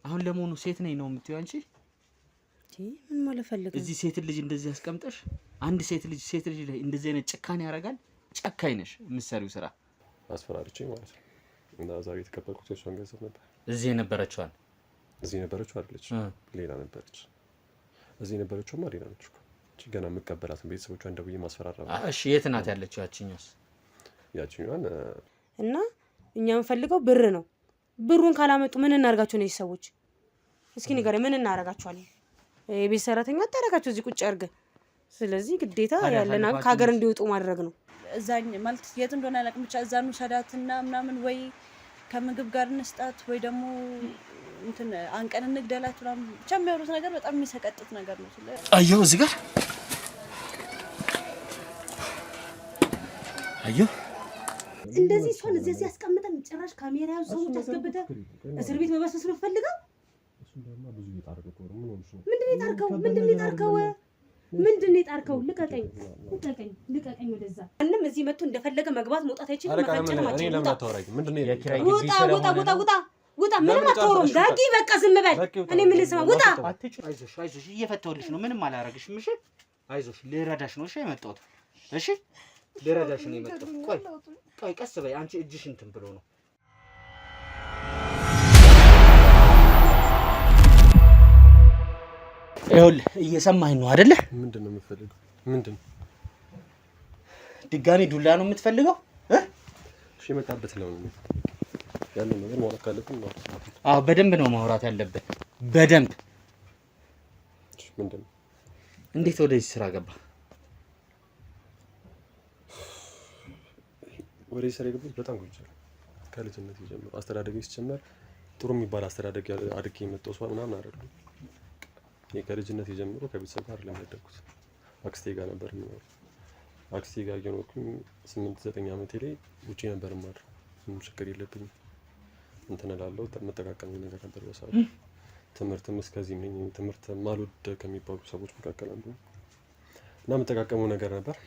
አሁን ለሞኑ ሴት ነኝ ነው የምትይው አንቺ? ምን ማለት ፈልገህ? እዚህ ሴት ልጅ እንደዚህ ያስቀምጠሽ አንድ ሴት ልጅ ላይ እንደዚህ አይነት ጭካኔ ያደርጋል? ጨካኝ ነሽ የምትሰሪው ስራ። አስፈራርቼ ማለት ነው። እና ዛሬ የተቀበልኩት የሷን ገንዘብ ነበር። እዚህ የነበረችው አይደለች፣ ሌላ ነበረች። እዚህ የነበረችውማ ሌላ ነች እኮ። እቺ ገና የምቀበላትን ቤተሰቦቿ እንደውዬ ማስፈራራ። እሺ የት ናት ያለችው ያቺኛውስ? ያቺኛዋን እና እኛ የምንፈልገው ብር ነው። ብሩን ካላመጡ ምን እናርጋቸው ነው ሰዎች? እስኪ ንገረኝ፣ ምን እናረጋቸዋለን? የቤት ሰራተኛ አታረጋቸው እዚህ ቁጭ አድርገህ። ስለዚህ ግዴታ ያለና ከሀገር እንዲወጡ ማድረግ ነው። እዛኝ ማለት የት እንደሆነ አላውቅም። ብቻ እዛኑ ሰዳትና ምናምን ወይ ከምግብ ጋር እንስጣት ወይ ደግሞ እንትን አንቀን እንግደላት ምናምን ብቻ የሚያወሩት ነገር በጣም የሚሰቀጥጥ ነገር ነው። አየሁ እዚህ ጋር አየሁ። እንደዚህ እሷን እዚህ ያስቀምጠን ጭራሽ ካሜራ ያዙ ሰዎች አስገብተህ እስር ቤት መበስበስ ነው ፈልገው። ምንድን የጣርከው? ልቀቀኝ ወደዛ። ምንም እዚህ መጥቶ እንደፈለገ መግባት መውጣት አይችልም። ውጣ። ምንም አታወሩም። ዳጊ በቃ ዝም በል። እኔ ምን ልስማ? ውጣ። አይዞሽ እየፈታሁልሽ ነው። ምንም አላረግሽም። እሺ አይዞሽ፣ ልረዳሽ ነው። እሺ የመጣሁት። እሺ ልረዳሽ ነው የመጣሁት። ቆይ ቀስ በይ አንቺ። እጅሽ እንትን ብሎ ነው። ይኸውልህ እየሰማኸኝ ነው አይደለ? ምንድን ነው የምትፈልገው? ምንድን ድጋሚ ዱላ ነው የምትፈልገው? እሺ መጣበት ነው ያለው ነገር ማውራት ካለብን ነው። አዎ በደንብ ነው ማውራት ያለብን፣ በደንብ። ምንድን ነው? እንዴት ወደዚህ ስራ ገባ? ወደዚህ ስራ ገባሁ በጣም ቆይቻለሁ። ከልጅነት ጀምሮ አስተዳደግ ሲጀመር ጥሩ የሚባል አስተዳደግ አድርጌ የመጣሁ ሰው ምናምን አይደለም። ከልጅነት ጀምሮ ከቤተሰብ ጋር ለመደኩት አክስቴ ጋር ነበር የሚኖረው። አክስቴ ጋር እየኖርኩኝ 8-9 ዓመቴ ላይ ውጪ ነበር የማድረው። ምንም ችግር የለብኝም። እንትን እላለሁ። መጠቃቀም ነገር ነበር በሰዓቱ። ትምህርትም እስከዚህ ነኝ። ትምህርት ማልወድ ከሚባሉ ሰዎች መካከል አንዱ እና መጠቃቀሙ ነገር ነበር።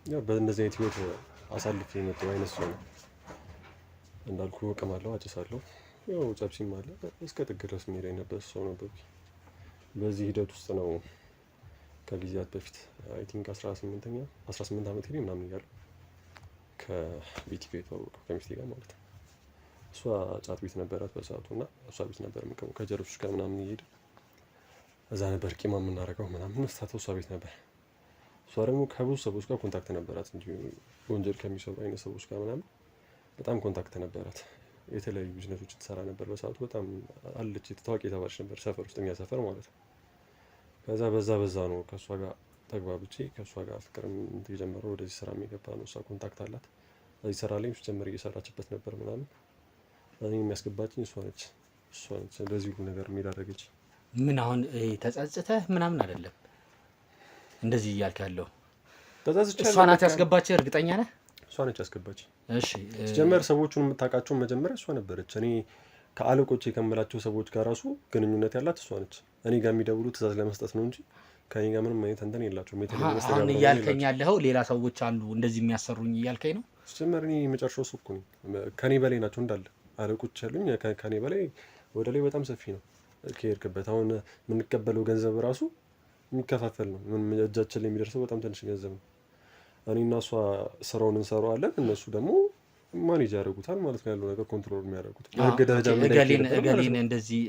ያው በእንደዚህ አይነት ህይወት አሳልፌ የመጣሁ አይነት ሰው ነው። እንዳልኩ እቅማለሁ፣ አጭሳለሁ፣ ያው ጨብሲም አለ። እስከ ጥግ ድረስ መሄድ አይነት ሰው ነበር። በዚህ ሂደት ውስጥ ነው ከጊዜያት በፊት አይ ቲንክ 18 ዓመቴ ላይ ምናምን እያለሁ ከቤቲ ጋር የተዋወቅኩት ከሚስቴ ጋር ማለት ነው። እሷ ጫት ቤት ነበራት በሰዓቱ እና እሷ ቤት ነበር የምንቀመው ከጀርሶች ጋር ምናምን እየሄድን እዛ ነበር ቂማ የምናደርገው ምናምን። መስታተው እሷ ቤት ነበር። እሷ ደግሞ ከብዙ ሰዎች ጋር ኮንታክት ነበራት። እንዲሁ ወንጀል ከሚሰሩ አይነት ሰዎች ጋር ምናምን በጣም ኮንታክት ነበራት። የተለያዩ ቢዝነሶች ትሰራ ነበር በሰዓቱ። በጣም አለች ታዋቂ የተባለች ነበር ሰፈር ውስጥ፣ እኛ ሰፈር ማለት ነው። ከዛ በዛ ነው ከእሷ ጋር ተግባብቼ ከእሷ ጋር ፍቅር የጀመረው። ወደዚህ ስራ የሚገባ ነው። እሷ ኮንታክት አላት እዚህ ስራ ላይ ጀመር እየሰራችበት ነበር ምናምን። እኔ የሚያስገባችኝ እሷ ነች። ለዚህ ሁሉ ነገር የሚዳረገች። ምን አሁን ተጸጽተህ ምናምን አይደለም እንደዚህ እያልክ ያለው? እሷ ናት ያስገባችህ? እርግጠኛ ነህ? እሷ ነች ያስገባችኝ። እሺ ጀመር ሰዎቹን የምታውቃቸው መጀመሪያ እሷ ነበረች። እኔ ከአለቆቼ ከምላቸው ሰዎች ጋር ራሱ ግንኙነት ያላት እሷ ነች። እኔ ጋር የሚደውሉ ትእዛዝ ለመስጠት ነው እንጂ ከኔ ጋር ምንም አይነት እንትን የላቸውም። አሁን እያልከኝ ያለኸው ሌላ ሰዎች አሉ እንደዚህ የሚያሰሩኝ እያልከኝ ነው? ጀመር እኔ የመጨረሻው ሰው እኮ ነኝ። ከኔ በላይ ናቸው እንዳለ አለቆች ያሉኝ። ከኔ በላይ ወደ ላይ በጣም ሰፊ ነው ከሄድክበት። አሁን የምንቀበለው ገንዘብ ራሱ የሚከፋፈል ነው። ምን እጃችን ላይ የሚደርሰው በጣም ትንሽ ገንዘብ ነው። እኔና እሷ ስራውን እንሰራዋለን፣ እነሱ ደግሞ ማኔጅ ያደርጉታል ማለት ነው። ያለው ነገር ኮንትሮል የሚያደርጉት በህግ ደረጃ እገሊን እንደዚህ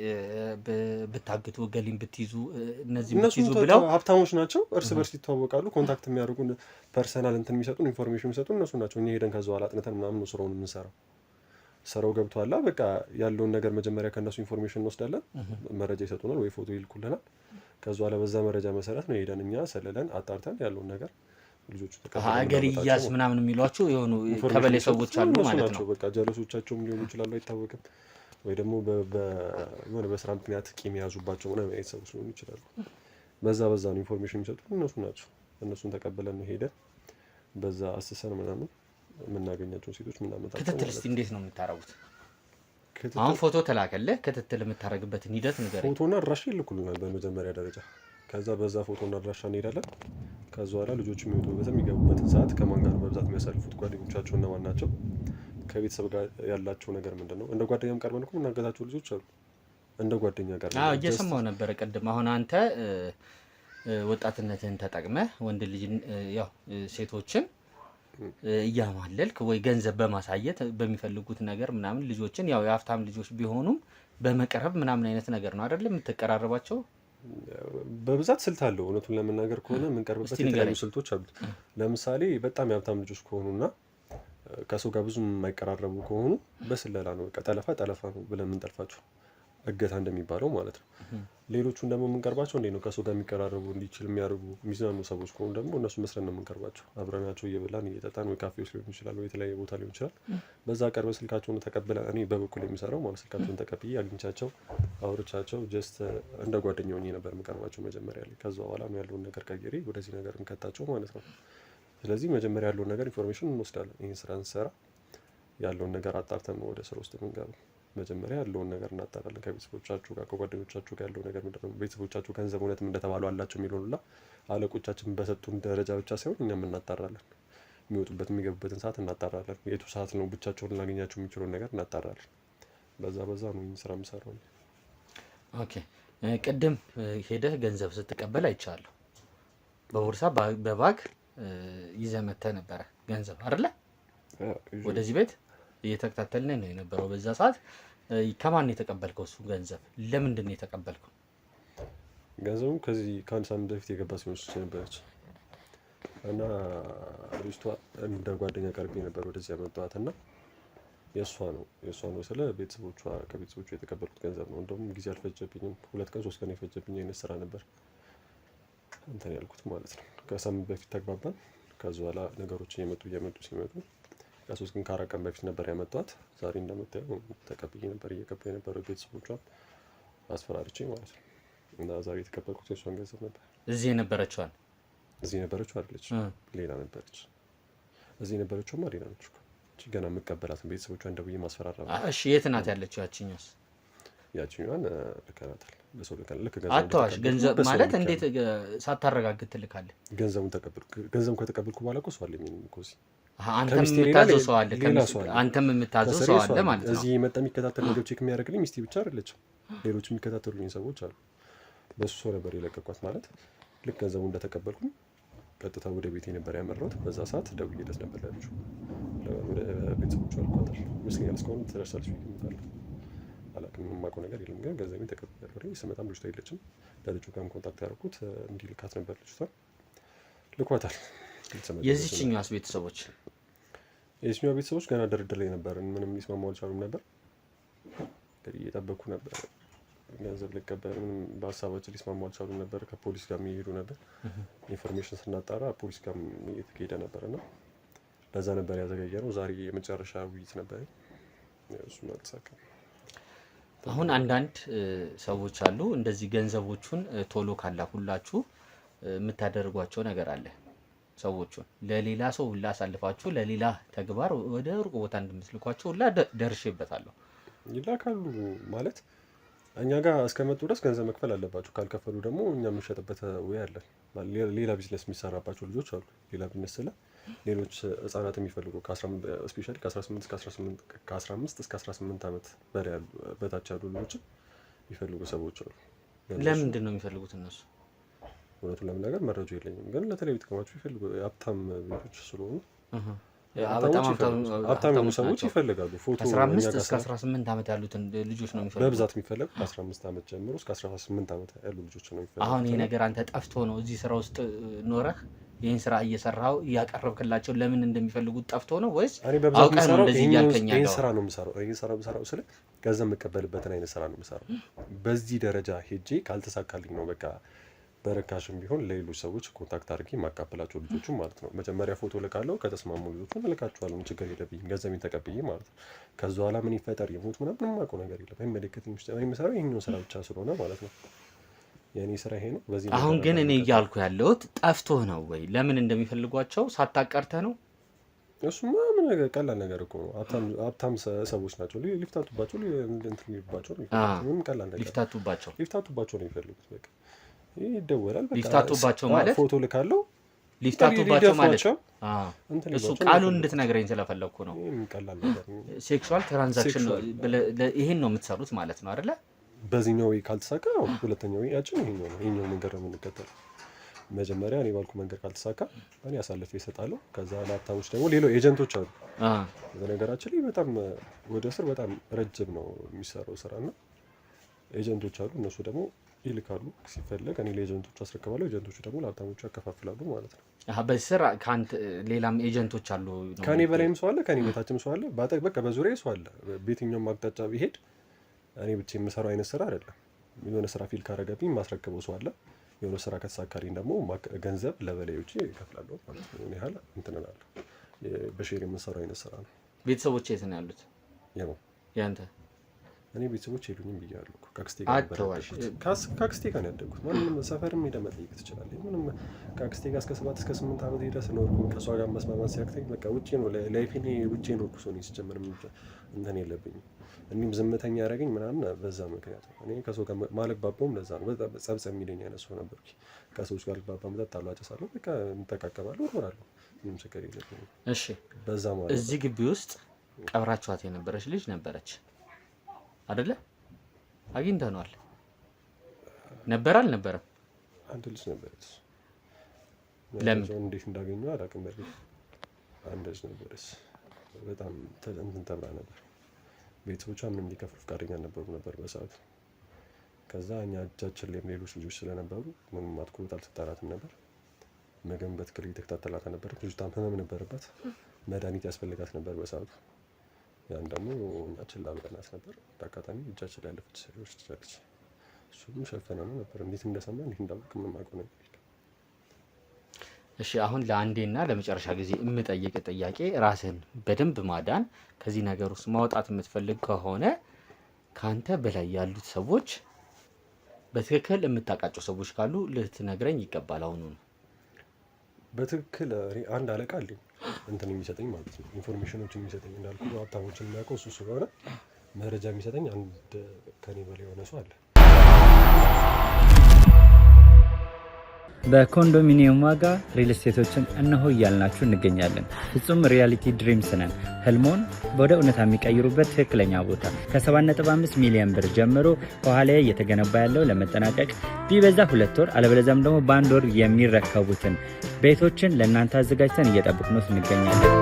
ብታግቱ እገሊን ብትይዙ እነዚህ ብትይዙ ብለው ሀብታሞች ናቸው። እርስ በርስ ይተዋወቃሉ። ኮንታክት የሚያደርጉን ፐርሰናል እንትን የሚሰጡን ኢንፎርሜሽን የሚሰጡን እነሱ ናቸው። እኛ ሄደን ከዛ በኋላ አጥንተን ምናምን ነው ስራውን የምንሰራው። ስራው ገብቷላ በቃ ያለውን ነገር መጀመሪያ ከእነሱ ኢንፎርሜሽን እንወስዳለን። መረጃ ይሰጡናል ወይ ፎቶ ይልኩልናል። ከዛ በኋላ በዛ መረጃ መሰረት ነው ሄደን እኛ ሰለለን አጣርተን ያለውን ነገር ልጆቹ ተቀበሉ። ሀገር ይያዝ ምናምን የሚሏቸው የሆኑ ከበሌ ሰዎች አሉ ማለት ነው። በቃ ጀለሶቻቸውም ሊሆኑ ይችላሉ አይታወቅም። ወይ ደግሞ የሆነ በስራ ምክንያት ቂም የያዙባቸው ምናምን አይነት ሰዎች ሊሆኑ ይችላሉ። በዛ ነው ኢንፎርሜሽን የሚሰጡት እነሱ ናቸው። እነሱን ተቀበለን ነው ሄደን በዛ አስሰን ምናምን የምናገኛቸው ሴቶች ምናመጣቸው። ክትትል እስቲ እንዴት ነው የምታረጉት? አሁን ፎቶ ተላከልህ፣ ክትትል የምታረግበትን ሂደት ንገረኝ። ፎቶና አድራሻ ይልኩልናል በመጀመሪያ ደረጃ። ከዛ በዛ ፎቶና አድራሻ እንሄዳለን። ከዛ በኋላ ልጆቹ የሚወጡበትን የሚገቡበትን ሰዓት፣ ከማን ጋር በብዛት የሚያሳልፉት ጓደኞቻቸው እነማን ናቸው፣ ከቤተሰብ ጋር ያላቸው ነገር ምንድን ነው። እንደ ጓደኛም ቀርበን እኮ የምናገታቸው ልጆች አሉ። እንደ ጓደኛ ጋር እየሰማሁ ነበረ ቅድም። አሁን አንተ ወጣትነትህን ተጠቅመህ ወንድ ልጅ ያው ሴቶችን እያማለልክ ወይ ገንዘብ በማሳየት በሚፈልጉት ነገር ምናምን ልጆችን ያው የሀብታም ልጆች ቢሆኑም በመቅረብ ምናምን አይነት ነገር ነው አይደል የምትቀራረባቸው? በብዛት ስልት አለው። እውነቱን ለመናገር ከሆነ የምንቀርብበት የተለያዩ ስልቶች አሉት። ለምሳሌ በጣም የሀብታም ልጆች ከሆኑና ከሰው ጋር ብዙ የማይቀራረቡ ከሆኑ በስለላ ነው፣ በቃ ጠለፋ ነው ብለን የምንጠልፋቸው፣ እገታ እንደሚባለው ማለት ነው። ሌሎቹን ደግሞ የምንቀርባቸው እንዴት ነው? ከሰው ጋር የሚቀራረቡ እንዲችል የሚያደርጉ የሚዝናኑ ሰዎች ከሆኑ ደግሞ እነሱ መስለን ነው የምንቀርባቸው። አብረናቸው እየበላን እየጠጣን ወይ ካፌ ውስጥ ሊሆን ይችላል ወይ የተለያየ ቦታ ሊሆን ይችላል። በዛ ቀርበ ስልካቸውን ተቀብለ እኔ በበኩል የሚሰራው ማለት ስልካቸውን ተቀብዬ አግኝቻቸው አውርቻቸው ጀስት እንደ ጓደኛ ሆኜ ነበር የምቀርባቸው መጀመሪያ ላይ። ከዛ በኋላ ነው ያለውን ነገር ቀይሬ ወደዚህ ነገር እንከታቸው ማለት ነው። ስለዚህ መጀመሪያ ያለውን ነገር ኢንፎርሜሽን እንወስዳለን። ይህን ስራ እንሰራ ያለውን ነገር አጣርተን ነው ወደ ስራ ውስጥ የምንገባው። መጀመሪያ ያለውን ነገር እናጣራለን። ከቤተሰቦቻችሁ ጋር ከጓደኞቻችሁ ጋር ያለው ነገር ምንድነው? ቤተሰቦቻችሁ ገንዘብ እውነትም እንደተባሉ አላቸው የሚለውን ሁላ አለቆቻችን በሰጡን ደረጃ ብቻ ሳይሆን እኛም እናጣራለን። የሚወጡበት የሚገቡበትን ሰዓት እናጣራለን። የቱ ሰዓት ነው ብቻቸውን ላገኛቸው የሚችለውን ነገር እናጣራለን። በዛ ነው ይህን ስራ የምሰራው። ኦኬ፣ ቅድም ሄደህ ገንዘብ ስትቀበል አይቻለሁ። በቦርሳ በባግ ይዘህ መተህ ነበረ ገንዘብ አይደለ? ወደዚህ ቤት እየተከታተልን ነው የነበረው። በዛ ሰዓት ከማን ነው የተቀበልከው? እሱ ገንዘብ ለምንድን ነው የተቀበልከው? ገንዘቡ ከዚህ ከአንድ ሳምንት በፊት የገባ ሲሆን ነበረች እና ልጅቷ እንደ ጓደኛ ቀርቤ ነበር ወደዚህ ያመጣኋት እና የእሷ ነው ስለ ከቤተሰቦቿ የተቀበልኩት ገንዘብ ነው። እንደውም ጊዜ አልፈጀብኝም። 2 ቀን 3 ቀን የፈጀብኝ አይነት ስራ ነበር እንትን ያልኩት ማለት ነው። ከሳምንት በፊት ተግባባን። ከዛ በኋላ ነገሮች እየመጡ ሲመጡ ከ3 ቀን ከ4 ቀን በፊት ነበር ያመጣኋት። ዛሬ እንደምታየው ተቀብዬ ነበር እየገባሁ የነበረው ቤተሰቦቿን አስፈራርቼ ማለት ነው። እና ዛሬ የተቀበልኩት የእሷን ገንዘብ ነበር። እዚህ የነበረችው አይደለች፣ ሌላ ነበረች። እዚህ የነበረችውማ ሌላ ነች እኮ። እቺ ገና የምቀበላት ቤተሰቦቿን ደውዬ ማስፈራራ። እሺ፣ የት ናት ያለችው? ያቺኛዋን ልከናታል። በሰው ልክ አትዋሽ። ገንዘብ ማለት እንዴት ሳታረጋግጥ ትልካለህ? ገንዘቡን ከተቀበልኩ በኋላ እኮ ሰው አለኝ እኮ እዚህ። አንተም የምታዘው ሰው አለ፣ አንተም የምታዘው ሰው አለ ማለት ነው። እዚህ የመጣ የሚከታተል ነገር ቼክ የሚያደርግልኝ ሚስቴ ብቻ አይደለችም፣ ሌሎች የሚከታተሉኝ ሰዎች አሉ። በሱ ሰው ነበር የለቀኳት ማለት። ልክ ገንዘቡ እንደተቀበልኩኝ ቀጥታ ወደ ቤቴ ነበር ያመራሁት። በዛ ሰዓት ደውዬለት ነበር ያለችው ወደ ቤተሰቦቿ አልኳታል ይመስለኛል። እስካሁን ትደርሳለች ይገምታል። አላውቅም፣ የማውቀው ነገር የለም። ግን ገንዘቤን ተቀብያለሁ። ስመጣም ልጅቷ የለችም። ለልጁ ጋርም ኮንታክት ያደረኩት እንዲልካት ነበር። ልጅቷ ልኳታል። የዚህኛዋስ ቤተሰቦች ገና ድርድር ላይ ነበር። ምንም ሊስማሙ አልቻሉም ነበር። እንግዲህ እየጠበኩ ነበር ገንዘብ ልቀበል። ምንም በሀሳባችን ሊስማሙ አልቻሉም ነበር። ከፖሊስ ጋር የሚሄዱ ነበር። ኢንፎርሜሽን ስናጣራ ፖሊስ ጋር እየተካሄደ ነበር እና ለዛ ነበር ያዘገየ ነው። ዛሬ የመጨረሻ ውይይት ነበር። እሱም አልተሳካም። አሁን አንዳንድ ሰዎች አሉ እንደዚህ ገንዘቦቹን ቶሎ ካላኩላችሁ የምታደርጓቸው ነገር አለ። ሰዎቹን ለሌላ ሰው ሁላ አሳልፋችሁ ለሌላ ተግባር ወደ ሩቅ ቦታ እንደምትልኳቸው ሁላ ደርሼበታለሁ። ይላካሉ ማለት እኛ ጋር እስከመጡ ድረስ ገንዘብ መክፈል አለባቸው። ካልከፈሉ ደግሞ እኛ የምንሸጥበት ወይ አለ። ሌላ ቢዝነስ የሚሰራባቸው ልጆች አሉ። ሌላ ቢዝነስ ስለ ሌሎች ህጻናት የሚፈልጉ ስፔሻሊ ከ15 እስከ 18 ዓመት በታች ያሉ ልጆችን የሚፈልጉ ሰዎች አሉ። ለምንድን ነው የሚፈልጉት እነሱ? እውነቱን ለመናገር መረጃው የለኝም፣ ግን ለተለያዩ ጥቅማቸው ይፈልጉ። የሀብታም ቤቶች ስለሆኑ ሀብታም የሆኑ ሰዎች ይፈልጋሉ። ፎቶ 15 እስከ 18 ዓመት ያሉትን ልጆች ነው የሚፈልጉት። በብዛት የሚፈልጉ ከ15 ዓመት ጀምሮ እስከ 18 ዓመት ያሉ ልጆች ነው የሚፈልጉት። አሁን ይሄ ነገር አንተ ጠፍቶ ነው እዚህ ስራ ውስጥ ኖረህ ይህን ስራ እየሰራው እያቀረብክላቸው ለምን እንደሚፈልጉት ጠፍቶ ነው ወይስ አውቀህ ነው እንደዚህ እያልከኝ ያለው? ይህን ስራ ነው የምሰራው። ይህን ስራ የምሰራው ስለ ገንዘብ የምቀበልበትን አይነት ስራ ነው የምሰራው። በዚህ ደረጃ ሄጄ ካልተሳካልኝ ነው በቃ በረካሽም ቢሆን ለሌሎች ሰዎች ኮንታክት አድርጌ የማካፈላቸው ልጆቹም ማለት ነው። መጀመሪያ ፎቶ ልካለው፣ ከተስማሙ ልጆቹን እልካቸዋለሁ። ችግር የለብኝም፣ ገንዘቤን ተቀብዬ ማለት ነው። ከዛ በኋላ ምን ይፈጠር የሞት ምናምን የማውቀው ነገር የለም። አይመለከትም። የምሰራው ይሄኛው ስራ ብቻ ስለሆነ ማለት ነው። የኔ ስራ ይሄ ነው። በዚህ አሁን ግን እኔ እያልኩ ያለሁት ጠፍቶህ ነው ወይ ለምን እንደሚፈልጓቸው ሳታቀርተህ ነው? እሱማ ምን ነገር ቀላል ነገር እኮ ነው። ሀብታም ሰዎች ናቸው። ሊፍታቱባቸው እንትን ይባቸው ነው። ምንም ቀላል ነገር ሊፍታቱባቸው ነው የሚፈልጉት። በቃ ይደወላል። በቃ ሊፍታቱባቸው ማለት ፎቶ ልካለው። ሊፍታቱባቸው ማለት እሱ ቃሉን እንድትነግረኝ ስለፈለኩ ነው። ቀላል ነገር ሴክሹዋል ትራንዛክሽን ይሄን ነው የምትሰሩት ማለት ነው አይደለ? በዚህኛው ወይ ካልተሳካ ሁለተኛው ወይ ያችን ይሄኛው መንገድ ነው የምንከተለው። መጀመሪያ እኔ ባልኩ መንገድ ካልተሳካ እኔ አሳልፌ እሰጣለሁ። ከዛ ለሀብታሞች ደግሞ ሌላው ኤጀንቶች አሉ። በነገራችን ላይ በጣም ወደ ስር በጣም ረጅም ነው የሚሰራው ስራና ኤጀንቶች አሉ። እነሱ ደግሞ ይልካሉ ሲፈለግ፣ እኔ ለኤጀንቶቹ አስረክባለሁ። ኤጀንቶቹ ደግሞ ለሀብታሞቹ ያከፋፍላሉ ማለት ነው። በዚህ ስራ ከአንተ ሌላም ኤጀንቶች አሉ? ከኔ በላይም ሰው አለ፣ ከኔ በታችም ሰው አለ። በቃ በዙሪያ ሰው አለ። በየትኛውም አቅጣጫ ቢሄድ እኔ ብቻ የምሰራው አይነት ስራ አይደለም። የሆነ ስራ ፊል ካረገብኝ ማስረክበው ሰው አለ። የሆነ ስራ ከተሳካልኝ ደግሞ ገንዘብ ለበላዮቼ እከፍላለሁ ማለት ነው። እኔ ያህል እንትን እላለሁ። በሼር የምሰራው አይነት ስራ ነው። ቤተሰቦች የት ነው ያሉት? ያንተ? እኔ ቤተሰቦች የሉኝም ብያለሁ። ከአክስቴ ጋር ነው ያደግኩት። ማንንም ሰፈርም ሄደህ መጠየቅ ትችላለህ። ምንም ከአክስቴ ጋር እስከ 7 እስከ 8 ዓመት ሄደህ ስኖርኩ ከእሷ ጋር መስማማት ሲያቅተኝ በቃ ውጭ ነው ላይፌን ውጭ ኖርኩ። ሰው ነው ሲጀምር እንትን የለብኝም። እኔም ዝምተኛ ያደረገኝ ምናምን በዛ ምክንያት ነው። እኔ ከሰው ጋር ማልግባባውም ለዛ ነው። በጣም ጸብጸብ የሚለኝ አይነት ሰው ነበርኩ። ከሰዎች ጋር ልግባባ እጠጣለሁ፣ አጨሳለሁ፣ በቃ እንጠቃቀማለሁ፣ እኖራለሁ። ምንም ችግር የለብኝም። እሺ፣ በዛ ማለት እዚህ ግቢ ውስጥ ቀብራችኋት የነበረች ልጅ ነበረች አይደለ? አግኝተነዋል። ነበር አልነበረም? አንድ ልጅ ነበረች። ለምን እንዴት እንዳገኘው አላውቅም። በርግጥ አንድ ልጅ ነበረች። በጣም እንትን ተብላ ነበር። ቤተሰቦቿ ምንም ሊከፍሉ ፈቃደኛ አልነበሩ ነበር በሰዓቱ። ከዛ እኛ እጃችን ላይም ሌሎች ልጆች ስለነበሩ ምንም አትኩሮት አልሰጠናትም ነበር። ምግብ በትክክል እየተከታተላት ነበር። ልጅቷም ህመም ነበረባት፣ መድኃኒት ያስፈልጋት ነበር በሰዓቱ። ያን ደግሞ እኛ ችላ ብለናት ነበር። በአጋጣሚ እጃችን ላይ ያለፈች ሰዎች ትችላለች። እሱም ሸፈነነው ነበር። እንዴት እንደሰማ እንዴት እንዳወቅ የማውቀው ነገር የለም። እሺ፣ አሁን ለአንዴና ለመጨረሻ ጊዜ የምጠይቅ ጥያቄ፣ ራስን በደንብ ማዳን ከዚህ ነገር ውስጥ ማውጣት የምትፈልግ ከሆነ ካንተ በላይ ያሉት ሰዎች በትክክል የምታውቃቸው ሰዎች ካሉ ልትነግረኝ ይገባል። አሁኑ ነው በትክክል አንድ አለቃ አለኝ እንትን የሚሰጠኝ ማለት ነው። ኢንፎርሜሽኖችን የሚሰጠኝ እንዳልኩ ሀብታሞችን የሚያውቀው እሱ ስለሆነ መረጃ የሚሰጠኝ አንድ ከኔ በላይ የሆነ ሰው አለ። በኮንዶሚኒየም ዋጋ ሪል ስቴቶችን እነሆ እያልናችሁ እንገኛለን። ፍጹም ሪያሊቲ ድሪምስ ነን። ህልሞን ወደ እውነታ የሚቀይሩበት ትክክለኛ ቦታ ከ7.5 ሚሊዮን ብር ጀምሮ ከኋላ እየተገነባ ያለው ለመጠናቀቅ ቢበዛ 2 ወር አለበለዚያም ደግሞ በ1 ወር የሚረከቡትን ቤቶችን ለእናንተ አዘጋጅተን እየጠበቅነው እንገኛለን።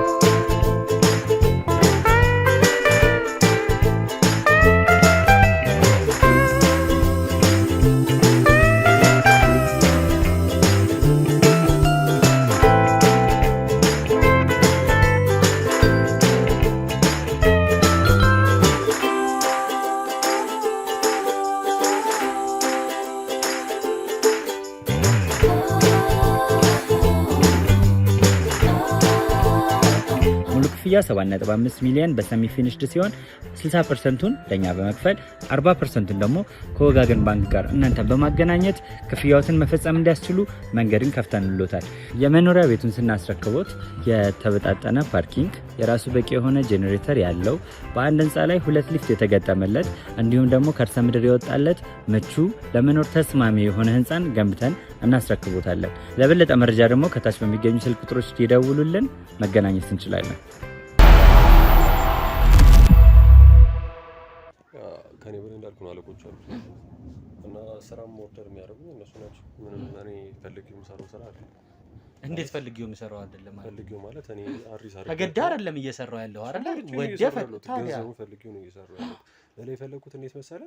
ክፍያ 7.5 ሚሊዮን በሰሚ ፊኒሽድ ሲሆን 60%ቱን ለኛ በመክፈል 40%ቱን ደግሞ ከወጋገን ባንክ ጋር እናንተ በማገናኘት ክፍያዎትን መፈጸም እንዲያስችሉ መንገድን ከፍተንልዎታል። የመኖሪያ ቤቱን ስናስረክቦት የተበጣጠነ ፓርኪንግ፣ የራሱ በቂ የሆነ ጄኔሬተር ያለው በአንድ ህንፃ ላይ 2 ሊፍት የተገጠመለት እንዲሁም ደግሞ ከርሰ ምድር የወጣለት ምቹ ለመኖር ተስማሚ የሆነ ህንፃን ገንብተን እናስረክቦታለን። ለበለጠ መረጃ ደግሞ ከታች በሚገኙ ስልክ ቁጥሮች ይደውሉልን፣ መገናኘት እንችላለን። ከኔ በላይ እንዳልኩ ነው አለቆች አሉ እና ስራም ኦርደር የሚያደርጉ እነሱ ናቸው። ምንም እኔ ፈልጌው የምሰራው ስራ አይደለም። እንዴት ፈልጌው የምሰራው አይደለም? ፈልጌው ማለት እኔ አሪስ ተገዳ አይደለም እየሰራው ያለው አይደል? ወደ ገንዘቡ ፈልጌው ነው እየሰራው ያለው። እኔ የፈለኩት እንዴት መሰለ፣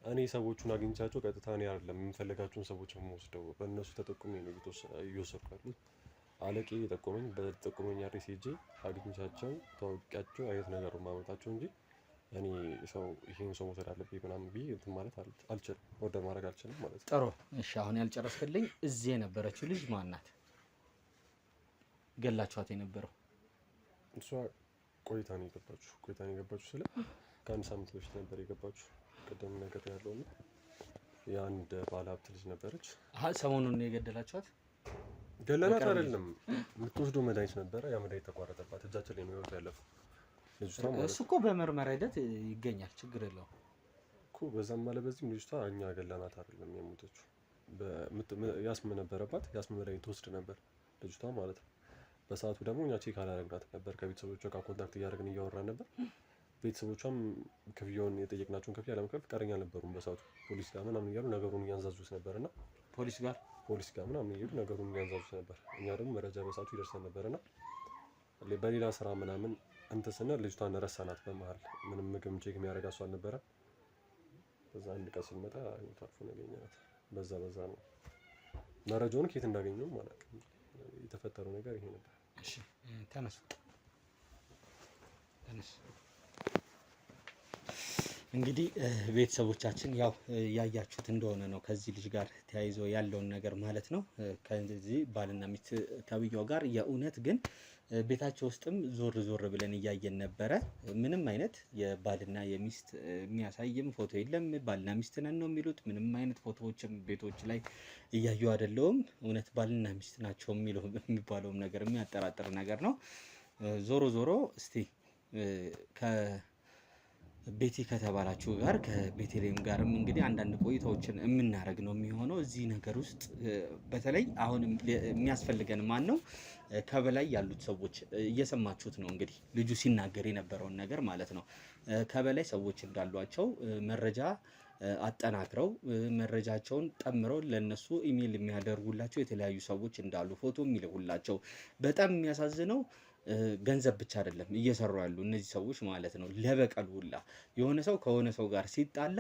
እኔ ሰዎቹን አግኝቻቸው ቀጥታ እኔ አይደለም የምፈልጋቸውን ሰዎች የምወስደው፣ በእነሱ ተጠቁሜ ነው እየወሰድኩ ያሉት። አለቄ የጠቆመኝ በጠቆመኝ አሪስ ሄጄ አግኝቻቸው ተዋውቂያቸው አይነት ነገር ማመጣቸው እንጂ እኔ ሰው ይሄን ሰው መውሰድ አለብኝ ምናምን ብዬ እንትን ማለት አልችልም፣ ኦርደር ማድረግ አልችልም ማለት ነው። ጥሩ እሺ፣ አሁን ያልጨረስክልኝ እዚህ የነበረችው ልጅ ማን ናት? ገላችኋት የነበረው? እሷ ቆይታ ነው የገባችሁ ስለ ከአንድ ሳምንት በፊት ነበር የገባችሁ። ቀደም ነገር ያለው ነው። የአንድ ባለሀብት ልጅ ነበረች። ሰሞኑን ነው የገደላችኋት? ገለናት አይደለም፣ የምትወስደው መድኃኒት ነበረ። ያ መድኃኒት ተቋረጠባት፣ እጃችን ላይ ነው ህይወቱ ያለፈው። እሱ እኮ በምርመራ ሂደት ይገኛል፣ ችግር የለውም እኮ። በዛም አለ በዚህም ልጅቷ እኛ ገለናት አይደለም የሞተችው። ያስም ነበረባት፣ ያስም መድኃኒት ትወስድ ነበር ልጅቷ ማለት ነው። በሰዓቱ ደግሞ እኛ ቼክ አላደረግናት ነበር። ከቤተሰቦቿ ጋር ኮንታክት እያደረግን እያወራን ነበር። ቤተሰቦቿም ክፍያውን የጠየቅናቸውን ክፍያ ለመክፈል ፈቃደኛ አልነበሩም በሰዓቱ። ፖሊስ ጋር ምናምን እያሉ ነገሩን እያንዛዙት ነበርና ፖሊስ ጋር ምናምን እየሄዱ ነገሩን እያንዛዙት ነበር። እኛ ደግሞ መረጃ በሰዓቱ ይደርሰን ነበርና በሌላ ስራ ምናምን እንትን ስንል ልጅቷን ረሳናት። በመሀል ምንም ምግብ ቼክ የሚያደርግ ሰው አልነበረ። በዛ አንድ ቀን ስንመጣ ታርፎ ያገኘናት በዛ ነው። መረጃውን ከየት እንዳገኘው ማለት የተፈጠረው ነገር ይሄ ነበር። እሺ ተነስ እንግዲህ ቤተሰቦቻችን ያው ያያችሁት እንደሆነ ነው ከዚህ ልጅ ጋር ተያይዞ ያለውን ነገር ማለት ነው። ከዚህ ባልና ሚስት ተብያው ጋር የእውነት ግን ቤታቸው ውስጥም ዞር ብለን እያየን ነበረ። ምንም አይነት የባልና የሚስት የሚያሳይም ፎቶ የለም። ባልና ሚስት ነን ነው የሚሉት። ምንም አይነት ፎቶዎችም ቤቶች ላይ እያዩ አይደለውም። እውነት ባልና ሚስት ናቸው የሚባለውም ነገር የሚያጠራጥር ነገር ነው። ዞሮ እስቲ ቤቲ ከተባላችሁ ጋር ከቤተልሔም ጋርም እንግዲህ አንዳንድ ቆይታዎችን የምናደርግ ነው የሚሆነው። እዚህ ነገር ውስጥ በተለይ አሁን የሚያስፈልገን ማን ነው? ከበላይ ያሉት ሰዎች እየሰማችሁት ነው እንግዲህ ልጁ ሲናገር የነበረውን ነገር ማለት ነው። ከበላይ ሰዎች እንዳሏቸው መረጃ አጠናክረው መረጃቸውን ጠምረው ለነሱ ኢሜል የሚያደርጉላቸው የተለያዩ ሰዎች እንዳሉ ፎቶ የሚልኩላቸው። በጣም የሚያሳዝነው ገንዘብ ብቻ አይደለም እየሰሩ ያሉ እነዚህ ሰዎች ማለት ነው። ለበቀል ሁላ የሆነ ሰው ከሆነ ሰው ጋር ሲጣላ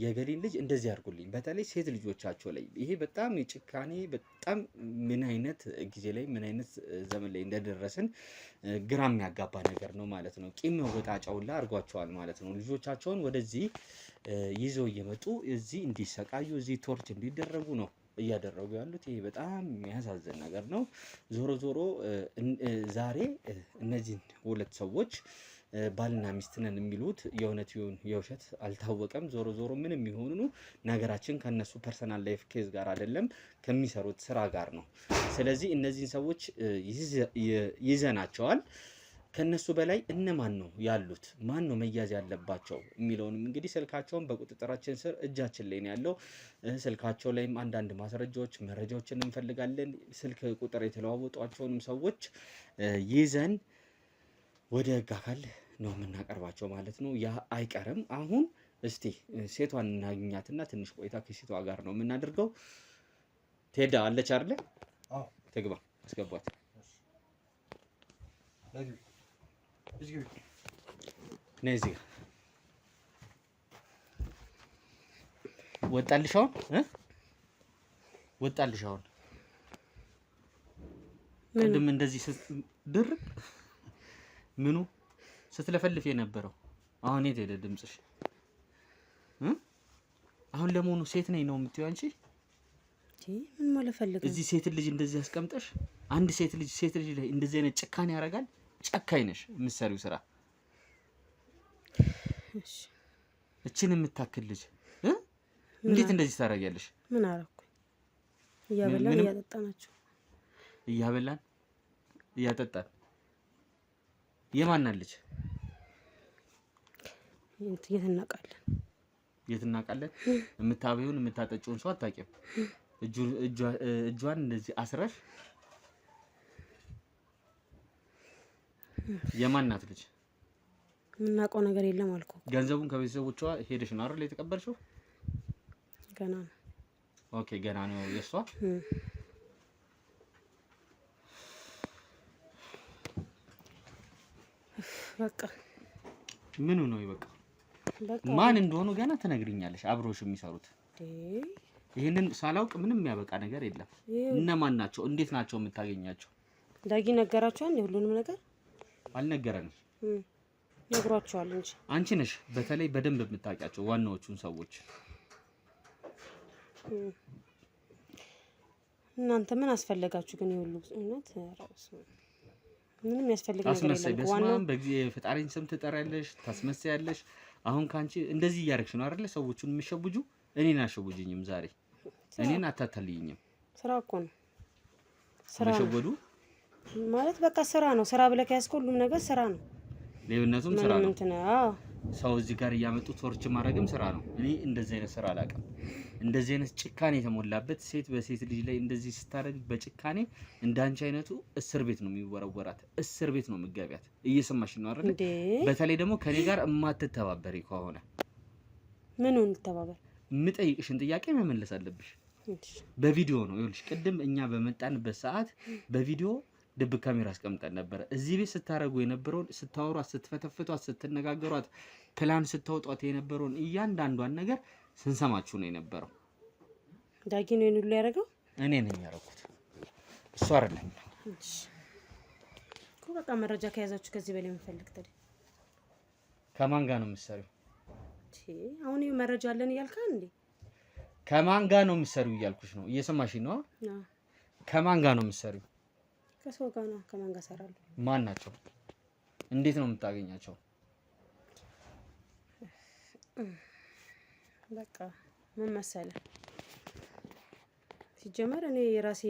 የገሌን ልጅ እንደዚህ አድርጉልኝ፣ በተለይ ሴት ልጆቻቸው ላይ ይሄ በጣም የጭካኔ በጣም ምን አይነት ጊዜ ላይ ምን አይነት ዘመን ላይ እንደደረስን ግራ የሚያጋባ ነገር ነው ማለት ነው። ቂም መወጣጫ ሁላ አድርጓቸዋል ማለት ነው። ልጆቻቸውን ወደዚህ ይዘው እየመጡ እዚህ እንዲሰቃዩ እዚህ ቶርች እንዲደረጉ ነው እያደረጉ ያሉት። ይሄ በጣም የሚያሳዝን ነገር ነው። ዞሮ ዛሬ እነዚህን ሁለት ሰዎች ባልና ሚስት ነን የሚሉት የእውነት ይሁን የውሸት አልታወቀም። ዞሮ ምንም ይሁኑ ነገራችን ከነሱ ፐርሰናል ላይፍ ኬዝ ጋር አይደለም፣ ከሚሰሩት ስራ ጋር ነው። ስለዚህ እነዚህን ሰዎች ይዘናቸዋል። ከነሱ በላይ እነማን ነው ያሉት? ማን ነው መያዝ ያለባቸው የሚለውንም እንግዲህ ስልካቸውን በቁጥጥራችን ስር እጃችን ላይ ነው ያለው። ስልካቸው ላይም አንዳንድ መረጃዎችን እንፈልጋለን። ስልክ ቁጥር የተለዋወጧቸውንም ሰዎች ይዘን ወደ ህግ አካል ነው የምናቀርባቸው ማለት ነው። ያ አይቀርም። አሁን እስቲ ሴቷን እናግኛትና ትንሽ ቆይታ ከሴቷ ጋር ነው የምናደርገው። ቴዳ አለች አይደለ? አዎ፣ ትግባ። አስገቧት። ነዚህ ወጣልሽ አሁን ቅድም እንደዚህ ድርቅ ምኑ ስትለፈልፍ የነበረው አሁን የት ሄደ ድምጽሽ? አሁን ለመሆኑ ሴት ነኝ ነው የምትይው አንቺ? ምን ማለት ፈልገህ? እዚህ ሴት ልጅ እንደዚህ ያስቀምጠሽ? አንድ ሴት ልጅ ላይ እንደዚህ አይነት ጭካኔ ያደርጋል? ጨካኝ ነሽ የምትሰሪው ስራ። እሺ እቺን የምታክል ልጅ እንዴት እንደዚህ ታደርጊያለሽ? ምን አደረኩኝ? እያበላን እያጠጣናቸው። እያበላን እያጠጣን የማን ልጅ? የት እናውቃለን? የምታበዩን የምታጠጪውን ሰው አታውቂም። እጇን እንደዚህ አስረሽ የማን ናት ልጅ? የምናውቀው ነገር የለም አልኩ። ገንዘቡን ከቤተሰቦቿ ሄደሽ ነው አይደል የተቀበልሽው? ገና ነው። ኦኬ፣ ገና ነው የሷ። በቃ ምኑ ነው ይበቃ? ማን እንደሆኑ ገና ትነግሪኛለሽ። አብሮሽ የሚሰሩት ይሄንን ሳላውቅ ምንም የሚያበቃ ነገር የለም። እነማን ናቸው? እንዴት ናቸው የምታገኛቸው? ዳጊ ነገራቸዋል። ሁሉንም ነገር አልነገረንም። ነግሯቸዋል እንጂ አንቺ ነሽ በተለይ በደንብ የምታውቂያቸው ዋናዎቹን ሰዎች። እናንተ ምን አስፈለጋችሁ ግን? ይሁሉ እውነት ራስ ምንም ያስፈልግ ነገር የለም። ዋናው በእግዚአብሔር ፈጣሪን ስም ትጠሪያለሽ፣ ታስመስያለሽ። አሁን ካንቺ እንደዚህ እያደረግሽ ነው አይደል ሰዎቹን የምትሸቡጁ? እኔን አሸቡጅኝም ዛሬ እኔን አታታልይኝም። ስራ እኮ ነው። ስራ መሸወዱ ማለት በቃ ስራ ነው። ስራ ብለህ ከያዝከው ሁሉም ነገር ስራ ነው። ሌብነቱም ስራ ነው። ሰው እዚህ ጋር እያመጡ ቶርች ማድረግም ስራ ነው። እኔ እንደዚህ አይነት ስራ አላውቅም። እንደዚህ አይነት ጭካኔ የተሞላበት ሴት በሴት ልጅ ላይ እንደዚህ ስታደርግ በጭካኔ እንዳንቺ አይነቱ እስር ቤት ነው የሚወረወራት፣ እስር ቤት ነው የምትገቢያት። እየሰማሽ ነው አይደል? በተለይ ደግሞ ከኔ ጋር የማትተባበሪ ከሆነ ምኑን ተባበር የምጠይቅሽን ጥያቄ መመለስ አለብሽ። በቪዲዮ ነው ይኸውልሽ፣ ቅድም እኛ በመጣንበት ሰዓት በቪዲዮ ድብቅ ካሜራ አስቀምጠን ነበር። እዚህ ቤት ስታረጉ የነበረውን ስታወሯት፣ ስትፈተፍቷት፣ ስትነጋገሯት፣ ፕላን ስታወጧት የነበረውን እያንዳንዷን ነገር ስንሰማችሁ ነው የነበረው። ዳጊ ነው ይሄን ሁሉ ያደረገው? እኔ ነኝ ያደረኩት፣ እሱ አይደለም እኮ። በቃ መረጃ ከያዛችሁ ከዚህ በላይ የምፈልግ ታዲያ ከማን ጋር ነው የምትሰሪው? አሁን ይሄ መረጃ አለን እያልካል እንዴ? ከማን ጋር ነው የምትሰሪው እያልኩሽ ነው። እየሰማሽ ነው? ከማን ጋር ነው የምትሰሪው? ከሰው ጋር ነው። ከማን ጋር እሰራለሁ? ማን ናቸው? እንዴት ነው የምታገኛቸው? በቃ ምን መሰለህ፣ ሲጀመር እኔ የራሴ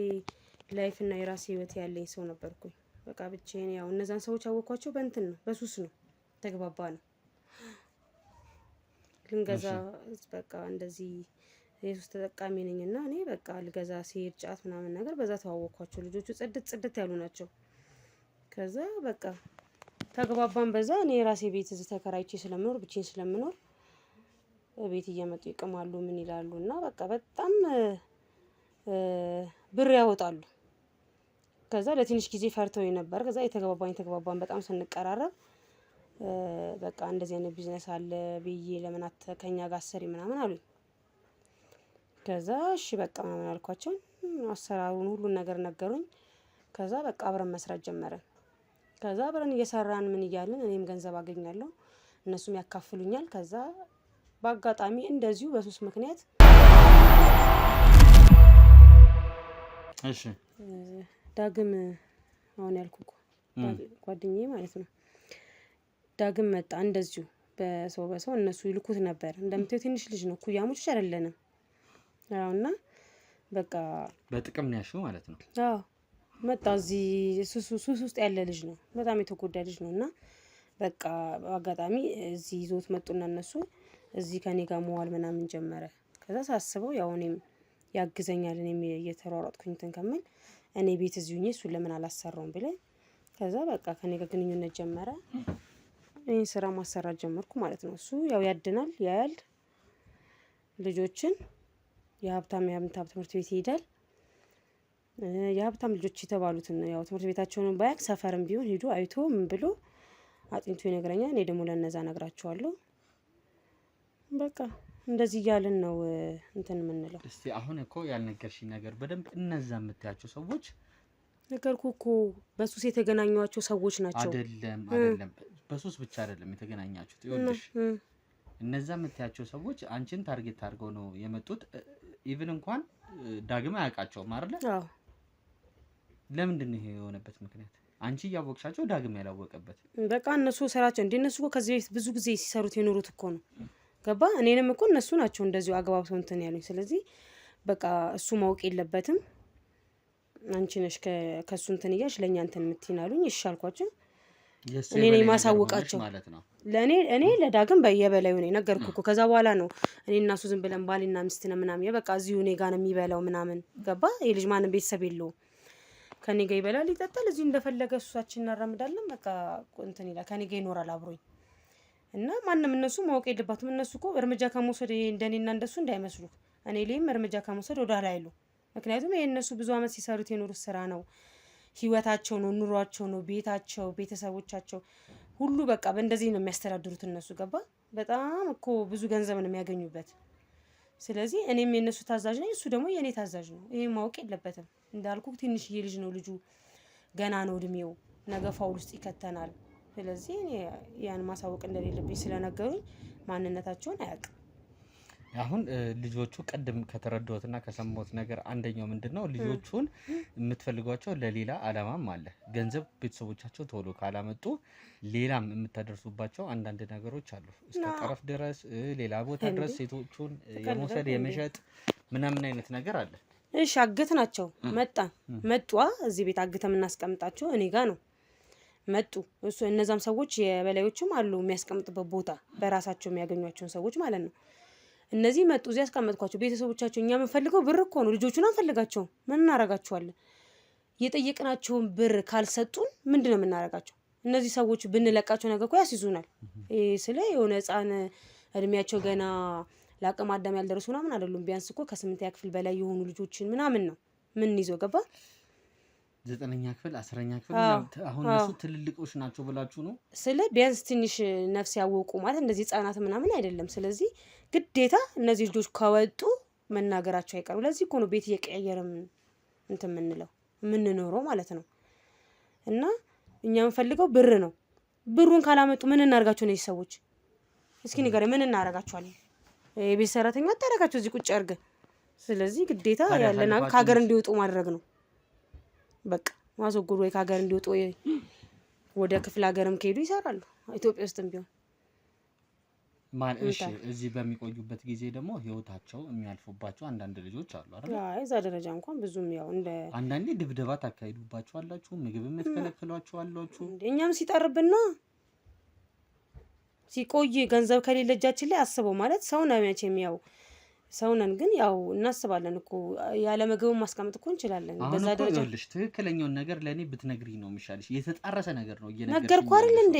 ላይፍ እና የራሴ ህይወት ያለኝ ሰው ነበርኩኝ። በቃ ብቻዬን ያው እነዛን ሰዎች አወኳቸው በእንትን ነው፣ በሱስ ነው፣ ተግባባ ነው ልንገዛ በቃ እንደዚህ የሱስ ተጠቃሚ ነኝና እኔ በቃ ልገዛ ሲሄድ ጫት ምናምን ነገር በዛ ተዋወቅኳቸው። ልጆቹ ጽድት ያሉ ናቸው። ከዛ በቃ ተግባባን በዛ። እኔ የራሴ ቤት እዚህ ተከራይቼ ስለምኖር ብቻዬን ስለምኖር ቤት እየመጡ ይቅማሉ ምን ይላሉ እና በቃ በጣም ብር ያወጣሉ። ከዛ ለትንሽ ጊዜ ፈርተው ነበር። ከዛ የተግባባን በጣም ስንቀራረብ በቃ እንደዚህ አይነት ቢዝነስ አለ ብዬ ለምን ከኛ ጋር አሰሪ ምናምን አሉኝ። ከዛ እሺ በቃ ምናምን አልኳቸው። አሰራሩን ሁሉን ነገር ነገሩኝ። ከዛ በቃ አብረን መስራት ጀመረን። ከዛ አብረን እየሰራን ምን እያልን እኔም ገንዘብ አገኛለሁ እነሱም ያካፍሉኛል። ከዛ በአጋጣሚ እንደዚሁ በሱስ ምክንያት እሺ ዳግም አሁን ያልኩህ ጓደኛዬ ማለት ነው ዳግም መጣ። እንደዚሁ በሰው እነሱ ይልኩት ነበር። እንደምታዩ ትንሽ ልጅ ነው፣ ኩያሞች አይደለንም። አውና በቃ በጥቅም ነው ያሽው ማለት ነው። አዎ መጣ። እዚህ ሱስ ውስጥ ያለ ልጅ ነው፣ በጣም የተጎዳ ልጅ ነውና በቃ አጋጣሚ እዚህ ይዞት መጡና እነሱ እዚህ ከኔ ጋር መዋል ምናምን ጀመረ። ከዛ ሳስበው ያው እኔም ያግዘኛል እኔም እየተሯሯጥኩኝ እንትን ከምን እኔ ቤት እዚሁ ነኝ እሱ ለምን አላሰራውም ብለን ከዛ በቃ ከኔ ጋር ግንኙነት ጀመረ። ይሄን ስራ ማሰራት ጀመርኩ ማለት ነው። እሱ ያው ያድናል፣ ያያል ልጆችን የሀብታም ትምህርት ቤት ይሄዳል። የሀብታም ልጆች የተባሉትን ያው ትምህርት ቤታቸውን ባያቅ ሰፈርም ቢሆን ሄዶ አይቶ ምን ብሎ አጥንቶ ይነግረኛል። እኔ ደግሞ ለነዛ ነግራቸዋለሁ። በቃ እንደዚህ እያልን ነው እንትን የምንለው። እስቲ አሁን እኮ ያልነገርሽኝ ነገር በደንብ እነዛ የምታያቸው ሰዎች ነገርኩህ እኮ በሱስ የተገናኟቸው ሰዎች ናቸው። አይደለም በሱስ ብቻ አይደለም የተገናኛችሁት። ይኸውልሽ እነዛ የምታያቸው ሰዎች አንቺን ታርጌት አድርገው ነው የመጡት። ኢቭን እንኳን ዳግም አያውቃቸውም አይደለ? አዎ። ለምንድን ነው ይሄ የሆነበት ምክንያት? አንቺ እያወቅሻቸው ዳግም ያላወቀበት? በቃ እነሱ ስራቸው እንደ እነሱ እኮ ከዚህ በፊት ብዙ ጊዜ ሲሰሩት የኖሩት እኮ ነው። ገባ? እኔንም እኮ እነሱ ናቸው እንደዚሁ አግባብተው እንትን ያሉኝ። ስለዚህ በቃ እሱ ማወቅ የለበትም አንቺ ነሽ ከሱ እንትን እያልሽ ለኛ እንትን የምትይን አሉኝ። እሺ አልኳቸው። እኔ ነኝ ማሳወቃቸው ማለት ነው። እኔ ለዳግም በየበላዩ ነኝ ነገርኩህ እኮ። ከዛ በኋላ ነው እኔ እና እሱ ዝም ብለን ባልና ሚስት ነው ምናምን በቃ እዚሁ እኔ ጋር ነው የሚበላው ምናምን። ገባ? የልጅ ማንም ቤተሰብ የለውም። ከኔ ጋር ይበላል ይጠጣል፣ እዚሁ እንደፈለገ ሱሳችን እናራምዳለን። በቃ እንትን ይላል፣ ከኔ ጋር ይኖራል አብሮኝ እና ማንም እነሱ ማወቅ የለባትም። እነሱ እኮ እርምጃ ከመውሰድ እንደኔና እንደሱ እንዳይመስሉ እኔ ላይም እርምጃ ከመውሰድ ወደ ኋላ አይሉ። ምክንያቱም ይሄ እነሱ ብዙ አመት ሲሰሩት የኖሩት ስራ ነው፣ ህይወታቸው ነው፣ ኑሯቸው ነው፣ ቤታቸው፣ ቤተሰቦቻቸው ሁሉ በቃ በእንደዚህ ነው የሚያስተዳድሩት እነሱ። ገባ? በጣም እኮ ብዙ ገንዘብ ነው የሚያገኙበት። ስለዚህ እኔም የነሱ ታዛዥ ነኝ፣ እሱ ደግሞ የኔ ታዛዥ ነው። ይሄ ማወቅ የለበትም። እንዳልኩ ትንሽዬ ልጅ ነው ልጁ፣ ገና ነው እድሜው፣ ነገ ፋውል ውስጥ ይከተናል። ስለዚህ እኔ ያን ማሳወቅ እንደሌለብኝ ስለነገሩኝ ማንነታቸውን አያውቅም። አሁን ልጆቹ ቀደም ከተረዳሁትና ከሰማሁት ነገር አንደኛው ምንድነው ልጆቹን የምትፈልጓቸው ለሌላ አላማም አለ። ገንዘብ ቤተሰቦቻቸው ቶሎ ካላመጡ ሌላም የምታደርሱባቸው አንዳንድ ነገሮች አሉ። እስከ ጠረፍ ድረስ ሌላ ቦታ ድረስ ሴቶቹን የመውሰድ የመሸጥ ምናምን አይነት ነገር አለ። እሺ አግት ናቸው። መጡ እዚህ ቤት አግተ የምናስቀምጣቸው እኔ ጋር ነው። መጡ። እሱ እነዛም ሰዎች የበላዮችም አሉ የሚያስቀምጡበት ቦታ በራሳቸው የሚያገኟቸውን ሰዎች ማለት ነው። እነዚህ መጡ እዚህ ያስቀመጥኳቸው ቤተሰቦቻቸው እኛ የምንፈልገው ብር እኮ ነው። ልጆቹን አንፈልጋቸውም። ምን እናረጋቸዋለን? የጠየቅናቸውን ብር ካልሰጡን ምንድነው የምናረጋቸው? እነዚህ ሰዎች ብንለቃቸው ነገር እኮ ያስይዙናል። ስለ የሆነ ህፃን እድሜያቸው ገና ለአቅመ አዳም ያልደረሱ ምናምን አይደሉም። ቢያንስ እኮ ከ8ኛ ክፍል በላይ የሆኑ ልጆችን ምናምን ነው ምን ይዘው ገባ 9ኛ ክፍል 10ኛ ክፍል አሁን እነሱ ትልልቆች ናቸው ብላችሁ ነው? ስለ ቢያንስ ትንሽ ነፍስ ያወቁ ማለት እንደዚህ ህፃናት ምናምን አይደለም። ስለዚህ ግዴታ እነዚህ ልጆች ከወጡ መናገራቸው አይቀርም። ለዚህ እኮ ነው ቤት እየቀያየረም እንትን የምንኖረው ማለት ነው። እና እኛ የምንፈልገው ብር ነው። ብሩን ካላመጡ ምን እናርጋቸው ነው ሰዎች? እስኪ ንገረኝ፣ ምን እናረጋቸዋለን? የቤት ሰራተኛ አታረጋቸው እዚህ ቁጭ አድርገህ። ስለዚህ ግዴታ ያለና ከሀገር እንዲወጡ ማድረግ ነው። በቃ ማስወገድ ወይ ከሀገር እንዲወጡ ወይ ወደ ክፍለ ሀገርም ከሄዱ ይሰራሉ። ኢትዮጵያ ውስጥም ቢሆን እሺ። እዚህ በሚቆዩበት ጊዜ ደግሞ ህይወታቸው የሚያልፉባቸው አንዳንድ ልጆች አሉ አይደል? አይ እዛ ደረጃ እንኳን ብዙም ያው እንደ አንዳንዴ ድብደባ ታካሂዱባቸው አላችሁ፣ ምግብ የምትከለክሏቸው አላችሁ። እኛም ሲጠርብና ሲቆይ ገንዘብ ከሌለ እጃችን ላይ አስበው ማለት ሰው ነው መቼም ያው ሰው ነን፣ ግን ያው እናስባለን እኮ ያለ ምግብም ማስቀመጥ እኮ እንችላለን። በዛ ደረጃ ይኸውልሽ ትክክለኛውን ነገር ለኔ ብትነግሪኝ ነው የሚሻልሽ። የተጣረሰ ነገር ነው እየነገርኩሽ። ነገርኩ አይደል እንዴ?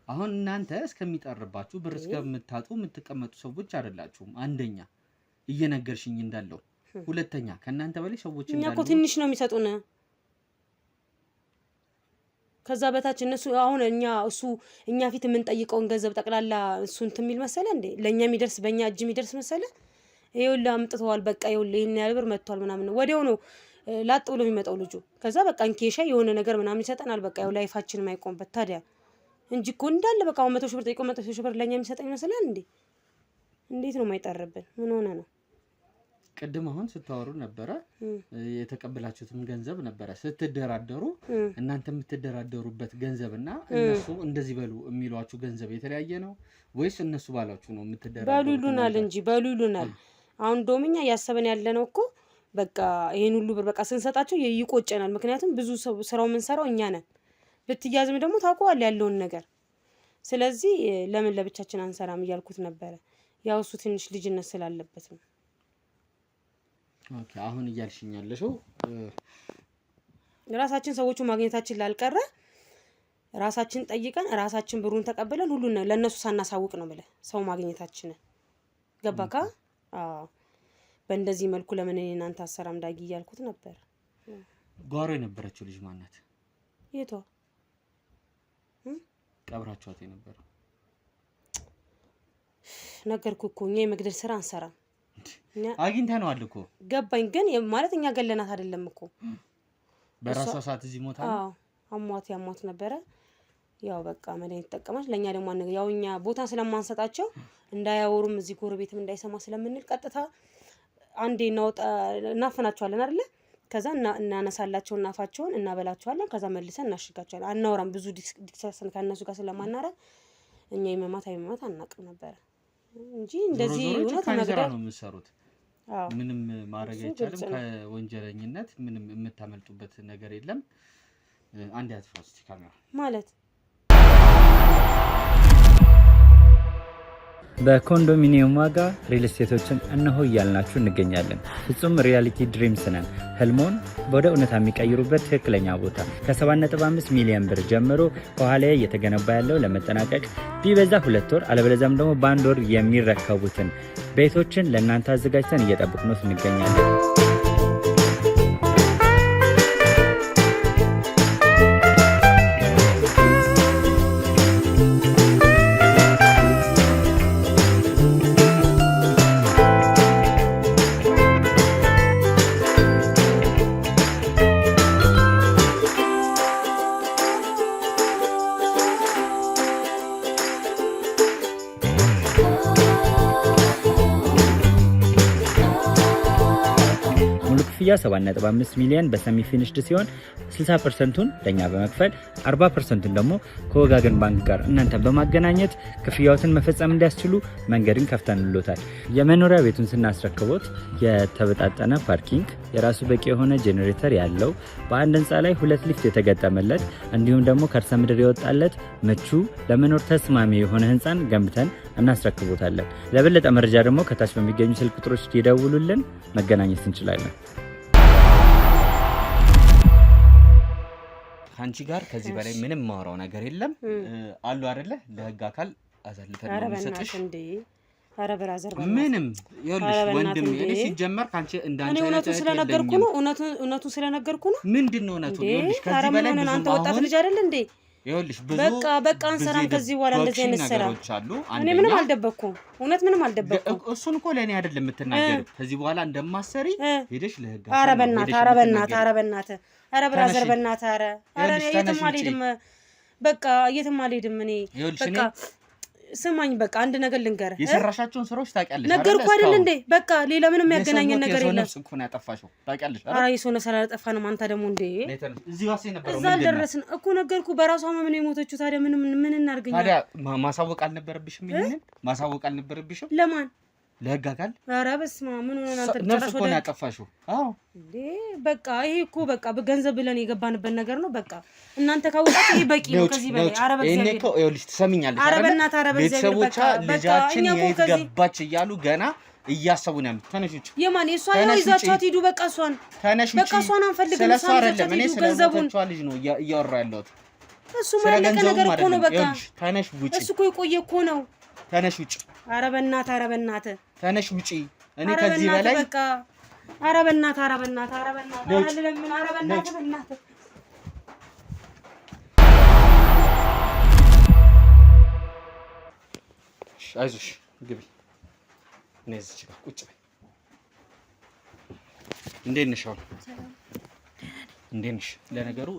አሁን እናንተ እስከሚጠርባችሁ ብር እስከምታጡ የምትቀመጡ ሰዎች አይደላችሁም። አንደኛ እየነገርሽኝ እንዳለው፣ ሁለተኛ ከእናንተ በላይ ሰዎች እንዳሉ። እኛ እኮ ትንሽ ነው የሚሰጡን። ከዛ በታች እነሱ አሁን እኛ ፊት የምንጠይቀውን ገንዘብ ጠቅላላ እሱ እንትን የሚል መሰለ እንዴ? ለእኛ የሚደርስ በእኛ እጅ የሚደርስ መሰለ? ይኸውልህ አምጥተዋል፣ በቃ ይኸውልህ ይሄን ያህል ብር መጥቷል ምናምን ወዲያው ነው ላጥ ብሎ የሚመጣው ልጁ። ከዛ በቃ እንኬሻ የሆነ ነገር ምናምን ይሰጠናል። በቃ ያው ላይፋችን የማይቆምበት ታዲያ እንጂ እኮ እንዳለ በቃ 100 ሺህ ብር ጠይቆ 100 ሺህ ብር ለኛ የሚሰጠኝ ይመስላል እንዴ? እንዴት ነው የማይጠርብን? ምን ሆነ ነው? ቅድም አሁን ስታወሩ ነበረ የተቀበላችሁትም ገንዘብ ነበረ ስትደራደሩ። እናንተ የምትደራደሩበት ገንዘብና እነሱ እንደዚህ በሉ የሚሏችሁ ገንዘብ የተለያየ ነው ወይስ እነሱ ባላችሁ ነው የምትደራደሩት? በሉ ይሉናል እንጂ በሉ ይሉናል። አሁን ዶምኛ ያሰበን ያለ ነው እኮ በቃ ይሄን ሁሉ ብር በቃ ስንሰጣቸው ይቆጨናል። ምክንያቱም ብዙ ስራው የምንሰራው እኛ ነን። ብትያዝም ደግሞ ታውቀዋል ያለውን ነገር። ስለዚህ ለምን ለብቻችን አንሰራም እያልኩት ነበረ። ያው እሱ ትንሽ ልጅነት ስላለበት ነው። ኦኬ አሁን እያልሽኛለሽው ራሳችን ሰዎቹ ማግኘታችን ላልቀረ ራሳችን ጠይቀን ራሳችን ብሩን ተቀበለን ሁሉን ለነሱ ሳናሳውቅ ነው ብለ ሰው ማግኘታችን ገባካ? አዎ በእንደዚህ መልኩ ለምን እናንተ አሰራም ዳጊ እያልኩት ነበር። ጓሮ የነበረችው ልጅ ማናት? የቷ ቀብራችኋት የነበረው? ነገርኩ እኮ እኛ የመግደል ስራ አንሰራም። አግኝተነዋል እኮ ገባኝ። ግን ማለት እኛ ገለናት አይደለም እኮ በራሷ ሰዓት እዚህ ሞታ ነው። አዎ ያሟት ነበረ። ያው በቃ መድኃኒት ተጠቀመች። ለኛ ደግሞ ያው እኛ ቦታ ስለማንሰጣቸው እንዳያወሩም እዚህ ጎረቤትም እንዳይሰማ ስለምንል ቀጥታ አንዴ እናፈናቸዋለን አይደለ? ከዛ እናነሳላቸው እናፋቸውን እናበላቸዋለን። ከዛ መልሰን እናሽጋቸዋለን። አናወራም ብዙ ዲስከሽን ከነሱ ጋር ስለማናረግ እኛ የመማት አናውቅም ነበር እንጂ እንደዚህ እውነት ነገር ነው የምትሰሩት። ምንም ማድረግ አይቻልም። ከወንጀለኝነት ምንም የምታመልጡበት ነገር የለም። አንድ ያጥፋው እስቲ ካሜራ ማለት በኮንዶሚኒየም ዋጋ ሪል ስቴቶችን እነሆ እያልናችሁ እንገኛለን። ፍጹም ሪያሊቲ ድሪምስ ነን። ህልሞን ወደ እውነታ የሚቀይሩበት ትክክለኛ ቦታ ከ7.5 ሚሊዮን ብር ጀምሮ ከኋላ እየተገነባ ያለው ለመጠናቀቅ ቢበዛ 2 ወር አለበለዚያም ደግሞ በአንድ ወር የሚረከቡትን ቤቶችን ለእናንተ አዘጋጅተን እየጠበቅነው እንገኛለን። ክፍያ 7.5 ሚሊዮን በሰሚ ፊኒሽድ ሲሆን 60%ቱን ለኛ በመክፈል 40%ቱን ደግሞ ከወጋገን ባንክ ጋር እናንተን በማገናኘት ክፍያዎትን መፈጸም እንዲያስችሉ መንገድን ከፍተንልዎታል። የመኖሪያ ቤቱን ስናስረክቦት የተበጣጠነ ፓርኪንግ፣ የራሱ በቂ የሆነ ጄኔሬተር ያለው በአንድ ህንፃ ላይ 2 ሊፍት የተገጠመለት እንዲሁም ደግሞ ከርሰ ምድር የወጣለት ምቹ ለመኖር ተስማሚ የሆነ ህንፃን ገንብተን እናስረክቦታለን። ለበለጠ መረጃ ደግሞ ከታች በሚገኙ ስልክ ቁጥሮች ይደውሉልን፣ መገናኘት እንችላለን። ከአንቺ ጋር ከዚህ በላይ ምንም ማወራው ነገር የለም። አሉ አይደለ ለህግ አካል አሳልፈን ነው የምንሰጥሽ። ኧረ ብራዘር ምንም ይኸውልሽ ወንድም እኔ ሲጀመር ካንቺ እንዳንቺ እኔ እውነቱን ስለነገርኩ ነው። እውነቱን ስለነገርኩ ነው። ምንድነው እውነቱ? ይኸውልሽ ከዚህ በላይ ብዙ አንተ ወጣት ልጅ አይደል እንዴ? ይኸውልሽ ብዙ በቃ አንሰራም ከዚህ በኋላ እንደዚህ አይነት ስራ አሉ። እኔ ምንም አልደበኩም፣ እውነት ምንም አልደበኩም። እሱን እኮ ለኔ አይደለም የምትናገሪው። ከዚህ በኋላ እንደማሰሪ ሄደሽ ለህግ ኧረ በእናትህ ኧረ ብራዘር በእናትህ ኧረ የትም አልሄድም። በቃ የትም አልሄድም እኔ በቃ ስማኝ፣ በቃ አንድ ነገር ልንገርህ። የሰራሻቸውን ስራዎች ታውቂያለሽ አይደል? ነገርኩ አይደል እንዴ? በቃ ሌላ ምንም ያገናኘን ነገር የለም። የሰው ነፍስ ነው ያጠፋሽው ታውቂያለሽ አይደል? ኧረ የሰው ነፍስ አላጠፋንም። አንተ ደግሞ እንዴ እዚህ ዋሴ ነበር እዛ አልደረስን እኮ ነገርኩ። በራሷ ምን የሞተችው ታዲያ ምን እናድርገኛ? ታዲያ ማሳወቅ አልነበረብሽም? ይሄንን ማሳወቅ አልነበረብሽም? ለማን? ለህግ አካል? ኧረ በስመ አብ ምን ሆነና አንተ ነፍስ እኮ ነው ያጠፋሽው። አዎ እንዴ በቃ ይሄ እኮ በቃ በገንዘብ ብለን የገባንበት ነገር ነው። በቃ እናንተ ካወቃችሁ ይሄ በቂ ነው። ከዚህ በላይ ኧረ በእግዚአብሔር እኔ እኮ ይኸውልሽ ትሰሚኛለሽ አይደል? ቤተሰቦቿ ልጃችን የት ገባች እያሉ ገና እያሰቡ ነው ያሉት። ተነሽ ውጪ። የማን የሷ ይዛቻት ሂዱ። በቃ እሷን ተነሽ ውጪ። በቃ እሷን አንፈልግም። ስለሷ አይደለም እኔ ስለገንዘቡን ልጅ ነው እያወራሁ ያለሁት። እሱ ማለት ነገር እኮ ነው። በቃ ተነሽ ውጪ። እሱ እኮ የቆየ እኮ ነው። ተነሽ ውጪ። ኧረ በእናትህ ተነሽ ውጪ። እኔ ከዚህ በላይ በቃ ኧረ በእናትህ ኧረ በእናትህ አይዞሽ ግቢ። እኔ እዚህ ጋር ቁጭ በይ። እንዴት ነሽ? አሁን እንዴት ነሽ? ለነገሩ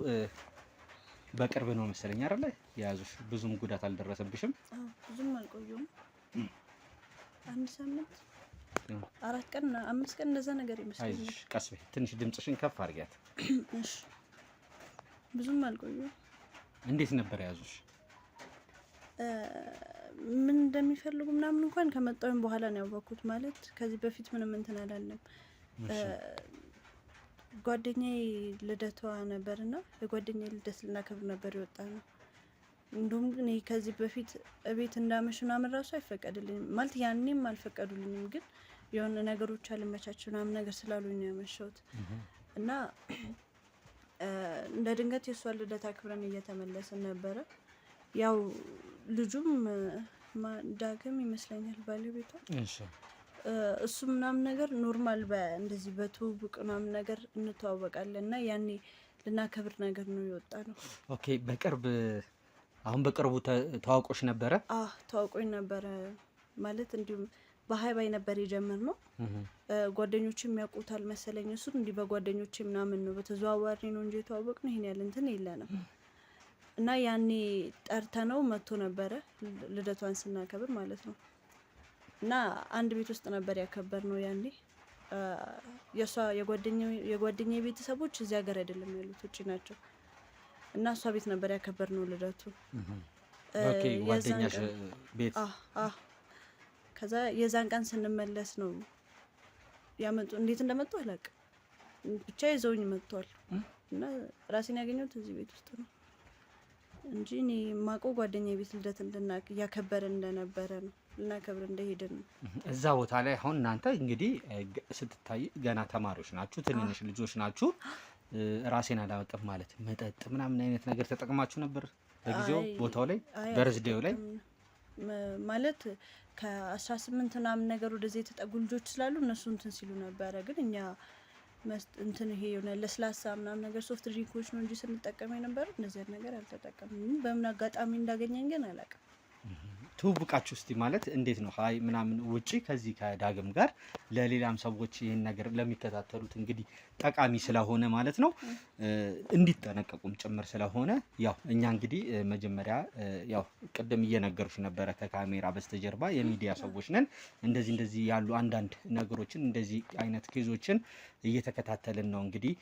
በቅርብ ነው መሰለኝ አይደለ የያዙሽ? ብዙም ጉዳት አልደረሰብሽም? አዎ ብዙም አልቆየሁም። 1 ሳምንት 4 ቀን 5 ቀን እንደዛ ነገር ይመስላል። አይዞሽ ቀስ በይ። ትንሽ ድምፅሽን ከፍ አድርጊያት። እሺ ብዙም አልቆየሁም። እንዴት ነበር የያዙሽ? ምን እንደሚፈልጉ ምናምን እንኳን ከመጣሁኝ በኋላ ነው ያወቅኩት። ማለት ከዚህ በፊት ምንም እንትን አላለም። ጓደኛዬ ልደቷ ነበርና የጓደኛዬ ልደት ልናከብር ነበር የወጣ ነው። እንደውም ግን ከዚህ በፊት እቤት እንዳመሽ ምናምን ራሱ አይፈቀድልኝም። ማለት ያኔም አልፈቀዱልኝም፣ ግን የሆነ ነገሮች አልመቻች ምናምን ነገር ስላሉኝ ነው ያመሸሁት። እና እንደ ድንገት የእሷ ልደት አክብረን እየተመለስን ነበረ። ያው ልጁም ዳግም ይመስለኛል ባለቤቷ፣ እሱ ምናምን ነገር ኖርማል እንደዚህ በትውውቅ ምናምን ነገር እንተዋወቃለን እና ያኔ ልናከብር ነገር ነው የወጣ ነው። ኦኬ አሁን በቅርቡ ተዋውቆሽ ነበረ? ተዋውቆኝ ነበረ። ማለት እንዲሁም በሀይባይ ነበር የጀመርነው። ጓደኞችም ያውቁታል መሰለኝ እሱን። እንዲህ በጓደኞቼ ምናምን ነው በተዘዋዋሪ ነው እንጂ የተዋወቅነው ይሄን ያለ እንትን የለንም። እና ያኔ ጠርተነው መጥቶ ነበረ ልደቷን ስናከብር ማለት ነው። እና አንድ ቤት ውስጥ ነበር ያከበርነው ያኔ። የሷ የጓደኛዬ ቤተሰቦች እዚህ ሀገር አይደለም ያሉት፣ ውጪ ናቸው። እና እሷ ቤት ነበር ያከበርነው ልደቱ። ኦኬ ጓደኛሽ ቤት? ከዛ የዛን ቀን ስንመለስ ነው ያመጡ። እንዴት እንደመጡ አላውቅም፣ ብቻ ይዘውኝ መጥቷል። እና ራሴን ያገኘሁት እዚህ ቤት ውስጥ ነው እንጂ እኔ የማውቀው ጓደኛዬ ቤት ልደት እያከበርን እንደነበረ ነው፣ ልናከብር እንደሄድን ነው። እዛ ቦታ ላይ አሁን እናንተ እንግዲህ ስትታይ ገና ተማሪዎች ናችሁ፣ ትንንሽ ልጆች ናችሁ። ራሴን አላወቅም ማለት መጠጥ ምናምን አይነት ነገር ተጠቅማችሁ ነበር በጊዜው ቦታው ላይ በርዝዴው ላይ? ማለት ከ18 ምናምን ነገር ወደዚህ የተጠጉ ልጆች ስላሉ እነሱ እንትን ሲሉ ነበረ። ግን እኛ እንትን ይሄ የሆነ ለስላሳ ምናምን ነገር ሶፍት ድሪንኮች ነው እንጂ ስንጠቀም የነበረው እንደዚህ ነገር አልተጠቀምንም። በምን አጋጣሚ እንዳገኘን ግን አላውቅም። ትውውቃችሁ እስቲ ማለት እንዴት ነው? ሀይ ምናምን ውጪ ከዚህ ከዳግም ጋር ለሌላም ሰዎች ይህን ነገር ለሚከታተሉት እንግዲህ ጠቃሚ ስለሆነ ማለት ነው እንዲጠነቀቁም ጭምር ስለሆነ ያው እኛ እንግዲህ መጀመሪያ ያው ቅድም እየነገሩሽ ነበረ ከካሜራ በስተጀርባ የሚዲያ ሰዎች ነን። እንደዚህ ያሉ አንዳንድ ነገሮችን እንደዚህ አይነት ኬዞችን እየተከታተልን ነው እንግዲህ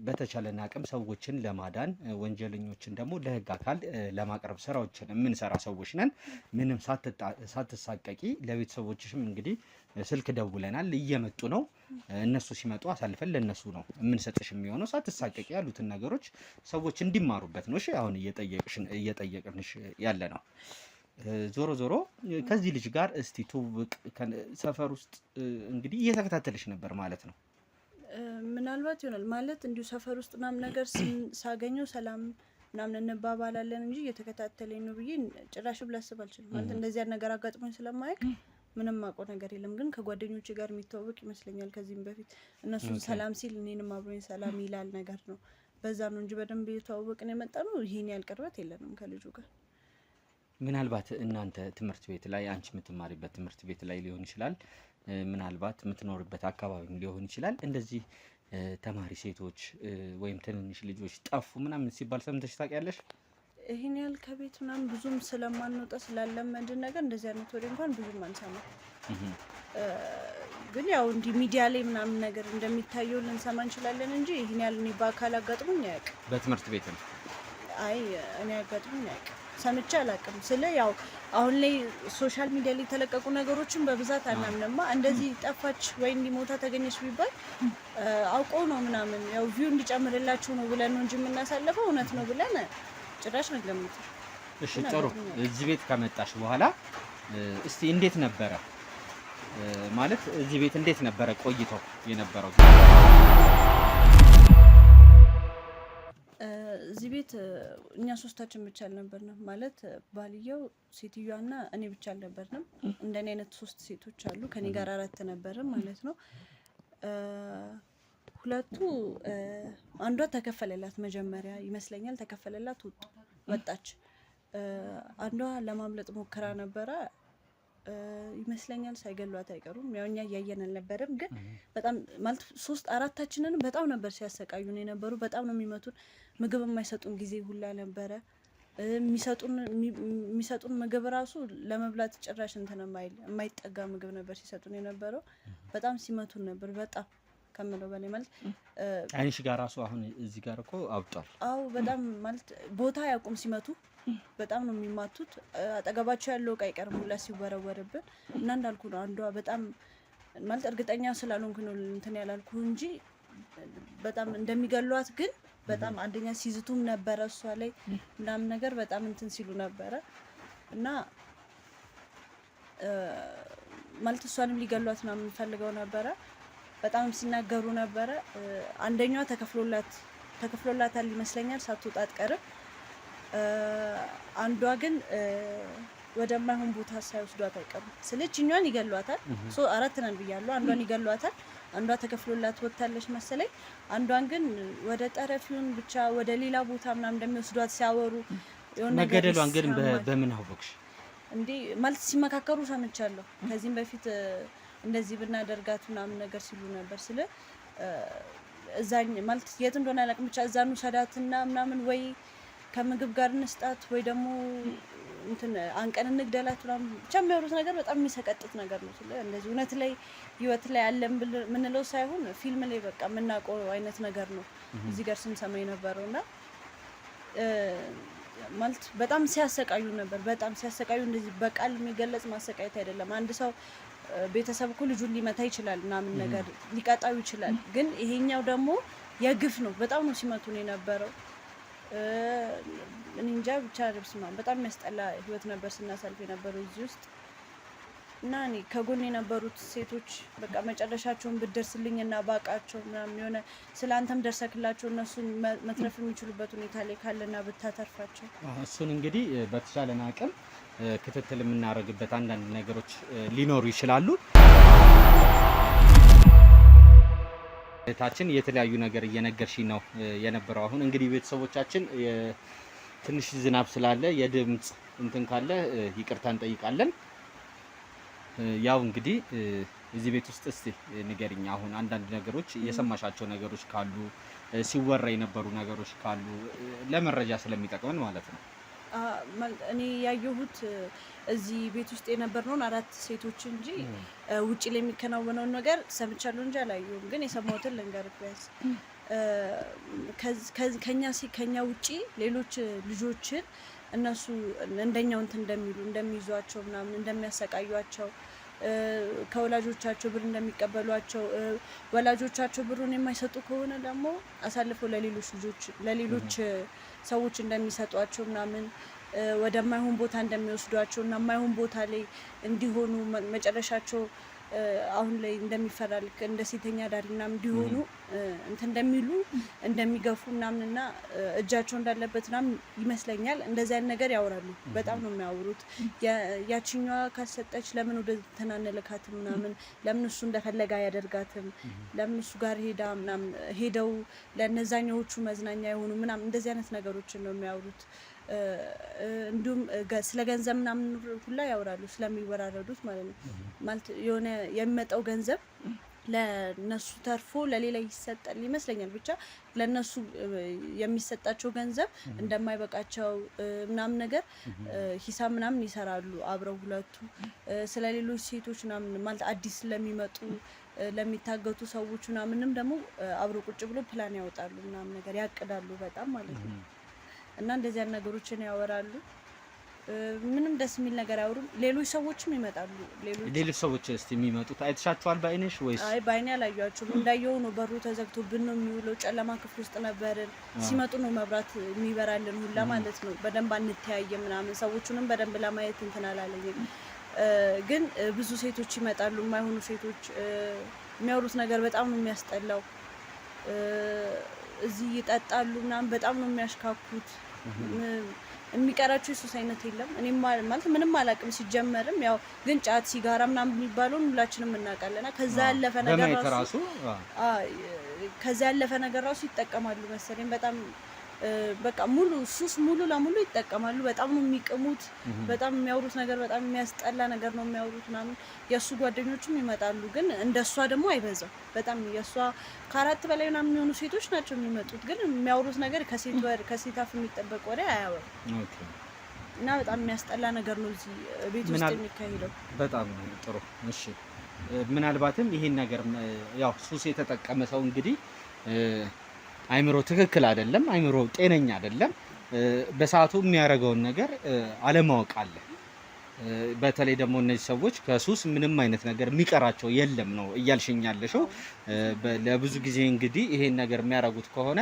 በተቻለን አቅም ሰዎችን ለማዳን ወንጀለኞችን ደግሞ ለህግ አካል ለማቅረብ ስራዎችን የምንሰራ ሰዎች ነን። ምንም ሳትሳቀቂ ለቤተሰቦችሽም እንግዲህ ስልክ ደውለናል፣ እየመጡ ነው። እነሱ ሲመጡ አሳልፈን ለነሱ ነው የምንሰጥሽ የሚሆነው። ሳትሳቀቂ ያሉትን ነገሮች ሰዎች እንዲማሩበት ነው። እሺ አሁን እየጠየቅንሽ ያለ ነው። ዞሮ ዞሮ ከዚህ ልጅ ጋር እስቲ ትውውቅ ሰፈር ውስጥ እንግዲህ እየተከታተልሽ ነበር ማለት ነው? ምናልባት ይሆናል ማለት እንዲሁ ሰፈር ውስጥ ምናምን ነገር ሳገኘው ሰላም ምናምን እንባባላለን እንጂ እየተከታተለኝ ነው ብዬ ጭራሽ ላስብ አልችልም። ማለት እንደዚያ ነገር አጋጥሞኝ ስለማያውቅ ምንም አውቀው ነገር የለም። ግን ከጓደኞቼ ጋር የሚተዋወቅ ይመስለኛል ከዚህም በፊት እነሱን ሰላም ሲል እኔንም አብሮኝ ሰላም ይላል ነገር ነው። በዛ ነው እንጂ በደንብ እየተዋወቅን የመጣ ነው። ይሄን ያህል ቅርበት የለንም ከልጁ ጋር። ምናልባት እናንተ ትምህርት ቤት ላይ አንቺ የምትማሪበት ትምህርት ቤት ላይ ሊሆን ይችላል፣ ምናልባት የምትኖርበት አካባቢም ሊሆን ይችላል። እንደዚህ ተማሪ ሴቶች ወይም ትንንሽ ልጆች ጠፉ ምናምን ሲባል ሰምተሽ ታውቂያለሽ? ይሄን ያህል ከቤት ምናምን ብዙም ስለማንወጣ ስላለመድን ነገር እንደዚህ አይነት ወሬ እንኳን ብዙም አንሰማም። ግን ያው እንዲህ ሚዲያ ላይ ምናምን ነገር እንደሚታየው ልንሰማ እንችላለን እንጂ ይሄን ያህል እኔ በአካል አጋጥሞኝ አያውቅም። በትምህርት ቤት ነው? አይ እኔ አጋጥሞኝ አያውቅም፣ ሰምቼ አላውቅም። ስለ ያው አሁን ላይ ሶሻል ሚዲያ ላይ የተለቀቁ ነገሮችን በብዛት አናምንማ። እንደዚህ ጠፋች ወይ እንዲሞታ ተገኘች ቢባል አውቀው ነው ምናምን ያው ቪው እንዲጨምርላችሁ ነው ብለን ነው እንጂ የምናሳልፈው እውነት ነው ብለን ጭራሽ ነው ገምት። እሺ ጥሩ። እዚህ ቤት ከመጣሽ በኋላ እስቲ እንዴት ነበረ ማለት እዚህ ቤት እንዴት ነበረ ቆይተው የነበረው? እዚህ ቤት እኛ ሶስታችን ብቻ አልነበርንም። ማለት ባልየው፣ ሴትዮዋና እኔ ብቻ አልነበርንም። እንደኔ አይነት 3 ሴቶች አሉ። ከኔ ጋር 4 ነበርን ማለት ነው። ሁለቱ አንዷ ተከፈለላት መጀመሪያ ይመስለኛል፣ ተከፈለላት ወጣች። አንዷ ለማምለጥ ሞክራ ነበረ ይመስለኛል፣ ሳይገሏት አይቀሩም። ያው እኛ እያየን አልነበረም፣ ግን በጣም ማለት 4ታችንን በጣም ነበር ሲያሰቃዩን የነበሩ። በጣም ነው የሚመቱን። ምግብ የማይሰጡን ጊዜ ሁላ ነበረ። የሚሰጡን ምግብ ራሱ ለመብላት ጭራሽ እንትን የማይጠጋ ምግብ ነበር ሲሰጡን የነበረው። በጣም ሲመቱን ነበር፣ በጣም ከምለው በላይ ማለት አይንሽ ጋር ራሱ አሁን እዚህ ጋር እኮ አብጧል። አዎ በጣም ማለት ቦታ ያቁም ሲመቱ በጣም ነው የሚማቱት። አጠገባቸው ያለው ዕቃ አይቀርም ሁላ ሲወረወርብን እና እንዳልኩ ነው። አንዷ በጣም ማለት እርግጠኛ ስላልሆንኩ ነው እንትን ያላልኩ እንጂ በጣም እንደሚገሏት ግን በጣም አንደኛ ሲዝቱም ነበረ እሷ ላይ ምናምን ነገር በጣም እንትን ሲሉ ነበረ እና ማለት እሷንም ሊገሏት ምናምን ፈልገው ነበረ። በጣም ሲናገሩ ነበረ። አንደኛዋ ተከፍሎላታል ይመስለኛል፣ ሳትወጣ አትቀርም። አንዷ ግን ወደማይሆን ቦታ ሳይወስዷት አይቀሩም። ስለችኛዋን ይገሏታል። 4 ነን ብያለሁ። አንዷን ይገሏታል። አንዷ ተከፍሎላት ወጥታለች መሰለኝ። አንዷን ግን ወደ ጠረፊውን ብቻ ወደ ሌላ ቦታ ምናምን እንደሚወስዷት ሲያወሩ የሆነ ነገር መገደሏን ግን በምን አወቅሽ? እንዴ ማለት ሲመካከሩ ሰምቻለሁ። ከዚህም በፊት እንደዚህ ብናደርጋት ምናምን ነገር ሲሉ ነበር። ስለ እዛኝ ማለት የት እንደሆነ አላውቅም፣ ብቻ እዛኑ ሰዳትና ምናምን ወይ ከምግብ ጋር እንስጣት ወይ ደግሞ እንትን አንቀን እንግደላት ምናምን ብቻ የሚያወሩት ነገር በጣም የሚሰቀጥጥ ነገር ነው። ስለ እንደዚህ እውነት ላይ ህይወት ላይ አለን ምንለው ሳይሆን ፊልም ላይ በቃ የምናውቀው አይነት ነገር ነው እዚህ ጋር ስንሰማ የነበረውና ማለት በጣም ሲያሰቃዩ ነበር። በጣም ሲያሰቃዩ እንደዚህ በቃል የሚገለጽ ማሰቃየት አይደለም። አንድ ሰው ቤተሰብ እኮ ልጁን ሊመታ ይችላል ምናምን ነገር ሊቀጣው ይችላል። ግን ይሄኛው ደግሞ የግፍ ነው። በጣም ነው ሲመቱን የነበረው። እንጃ ብቻ ልብስማ በጣም የሚያስጠላ ህይወት ነበር ስናሳልፍ የነበረው እዚህ ውስጥ እና እኔ ከጎን የነበሩት ሴቶች በቃ መጨረሻቸውን ብትደርስልኝ እና ባቃቸው ምናምን የሆነ ስለ አንተም ደርሰክላቸው እነሱን መትረፍ የሚችሉበት ሁኔታ ላይ ካለና ብታተርፋቸው። እሱን እንግዲህ በተቻለን አቅም ክትትል የምናደርግበት አንዳንድ ነገሮች ሊኖሩ ይችላሉ። ታችን የተለያዩ ነገር እየነገርሽኝ ነው የነበረው። አሁን እንግዲህ ቤተሰቦቻችን ትንሽ ዝናብ ስላለ የድምጽ እንትን ካለ ይቅርታ እንጠይቃለን። ያው እንግዲህ እዚህ ቤት ውስጥ እስቲ ንገሪኝ፣ አሁን አንዳንድ ነገሮች የሰማሻቸው ነገሮች ካሉ ሲወራ የነበሩ ነገሮች ካሉ ለመረጃ ስለሚጠቅመን ማለት ነው። እኔ ያየሁት እዚህ ቤት ውስጥ የነበርነውን 4 ሴቶች እንጂ ውጪ ላይ የሚከናወነውን ነገር ሰምቻለሁ እንጂ አላየሁም። ግን የሰማሁትን ልንገርህ ቢያንስ ከኛ ውጪ ሌሎች ልጆችን እነሱ እንደኛው እንትን እንደሚሉ እንደሚይዟቸው ምናምን እንደሚያሰቃዩቸው ከወላጆቻቸው ብር እንደሚቀበሏቸው ወላጆቻቸው ብሩን የማይሰጡ ከሆነ ደግሞ አሳልፈው ለሌሎች ሰዎች እንደሚሰጧቸው ምናምን ወደማይሆን ቦታ እንደሚወስዷቸው እና ማይሆን ቦታ ላይ እንዲሆኑ መጨረሻቸው አሁን ላይ እንደሚፈራል እንደ ሴተኛ ዳሪ ምናምን እንዲሆኑ እንትን እንደሚሉ እንደሚገፉ ምናምንና እጃቸው እንዳለበት ምናምን ይመስለኛል። እንደዚህ አይነት ነገር ያወራሉ። በጣም ነው የሚያወሩት። ያቺኛዋ ካልሰጠች ለምን ወደ ተናነለካትም ምናምን ለምን እሱ እንደፈለገ አያደርጋትም ለምን እሱ ጋር ሄደው ለነዛኛዎቹ መዝናኛ የሆኑ ምናምን እንደዚህ አይነት ነገሮችን ነው የሚያወሩት። እንዲሁም ስለ ገንዘብ ምናምን ሁላ ያወራሉ ስለሚወራረዱት ማለት ነው። ማለት የሆነ የሚመጣው ገንዘብ ለነሱ ተርፎ ለሌላ ይሰጣል ይመስለኛል። ብቻ ለነሱ የሚሰጣቸው ገንዘብ እንደማይበቃቸው ምናምን ነገር ሂሳብ ምናምን ይሰራሉ አብረው ሁለቱ። ስለሌሎች ሴቶች ምናምን ማለት አዲስ ለሚመጡ ለሚታገቱ ሰዎች ምናምንም ደግሞ አብረው ቁጭ ብሎ ፕላን ያወጣሉ ምናምን ነገር ያቅዳሉ በጣም ማለት ነው። እና እንደዚህ አይነት ነገሮችን ያወራሉ። ምንም ደስ የሚል ነገር አያወሩም። ሌሎች ሰዎችም ይመጣሉ። ሌሎች ሰዎች እስቲ የሚመጡት አይተሻቸዋል በአይንሽ ወይስ? አይ በአይኔ አላየኋቸውም። እንዳየው ነው በሩ ተዘግቶብን ነው የሚውለው። ጨለማ ክፍል ውስጥ ነበርን። ሲመጡ ነው መብራት የሚበራልን ሁላ ማለት ነው። በደንብ አንተያየም ምናምን። ሰዎቹንም በደንብ ለማየት እንትን አላለኝም። ግን ብዙ ሴቶች ይመጣሉ። የማይሆኑ ሴቶች የሚያወሩት ነገር በጣም ነው የሚያስጠላው። እዚህ ይጠጣሉ ምናምን በጣም ነው የሚያሽካኩት። የሚቀራቸው የሱስ አይነት የለም። እኔ ማለት ምንም አላውቅም ሲጀመርም። ያው ግን ጫት፣ ሲጋራ ምናምን የሚባለውን ሁላችንም እናውቃለና ከዛ ያለፈ ነገር ራሱ ይጠቀማሉ መሰለኝ። በጣም በቃ ሙሉ ለሙሉ ይጠቀማሉ። በጣም ነው የሚቅሙት። በጣም የሚያወሩት ነገር በጣም የሚያስጠላ ነገር ነው የሚያወሩት ምናምን። የእሱ ጓደኞችም ይመጣሉ፣ ግን እንደሷ ደግሞ አይበዛም። በጣም የእሷ ከ4 በላይ ምናምን የሚሆኑ ሴቶች ናቸው የሚመጡት፣ ግን የሚያወሩት ነገር ከሴት አፍ የሚጠበቅ ወሬ አያወሩም። እና በጣም የሚያስጠላ ነገር ነው እዚህ ቤት ውስጥ የሚካሄደው። በጣም ጥሩ። እሺ፣ ምናልባትም ይሄን ነገር ያው ሱስ የተጠቀመ ሰው እንግዲህ አይምሮ ትክክል አይደለም፣ አይምሮ ጤነኛ አይደለም። በሰዓቱ የሚያደርገውን ነገር አለማወቅ አለ። በተለይ ደግሞ እነዚህ ሰዎች ከሱስ ምንም አይነት ነገር የሚቀራቸው የለም ነው እያልሽኝ ያለሽው። ለብዙ ጊዜ እንግዲህ ይሄን ነገር የሚያደርጉት ከሆነ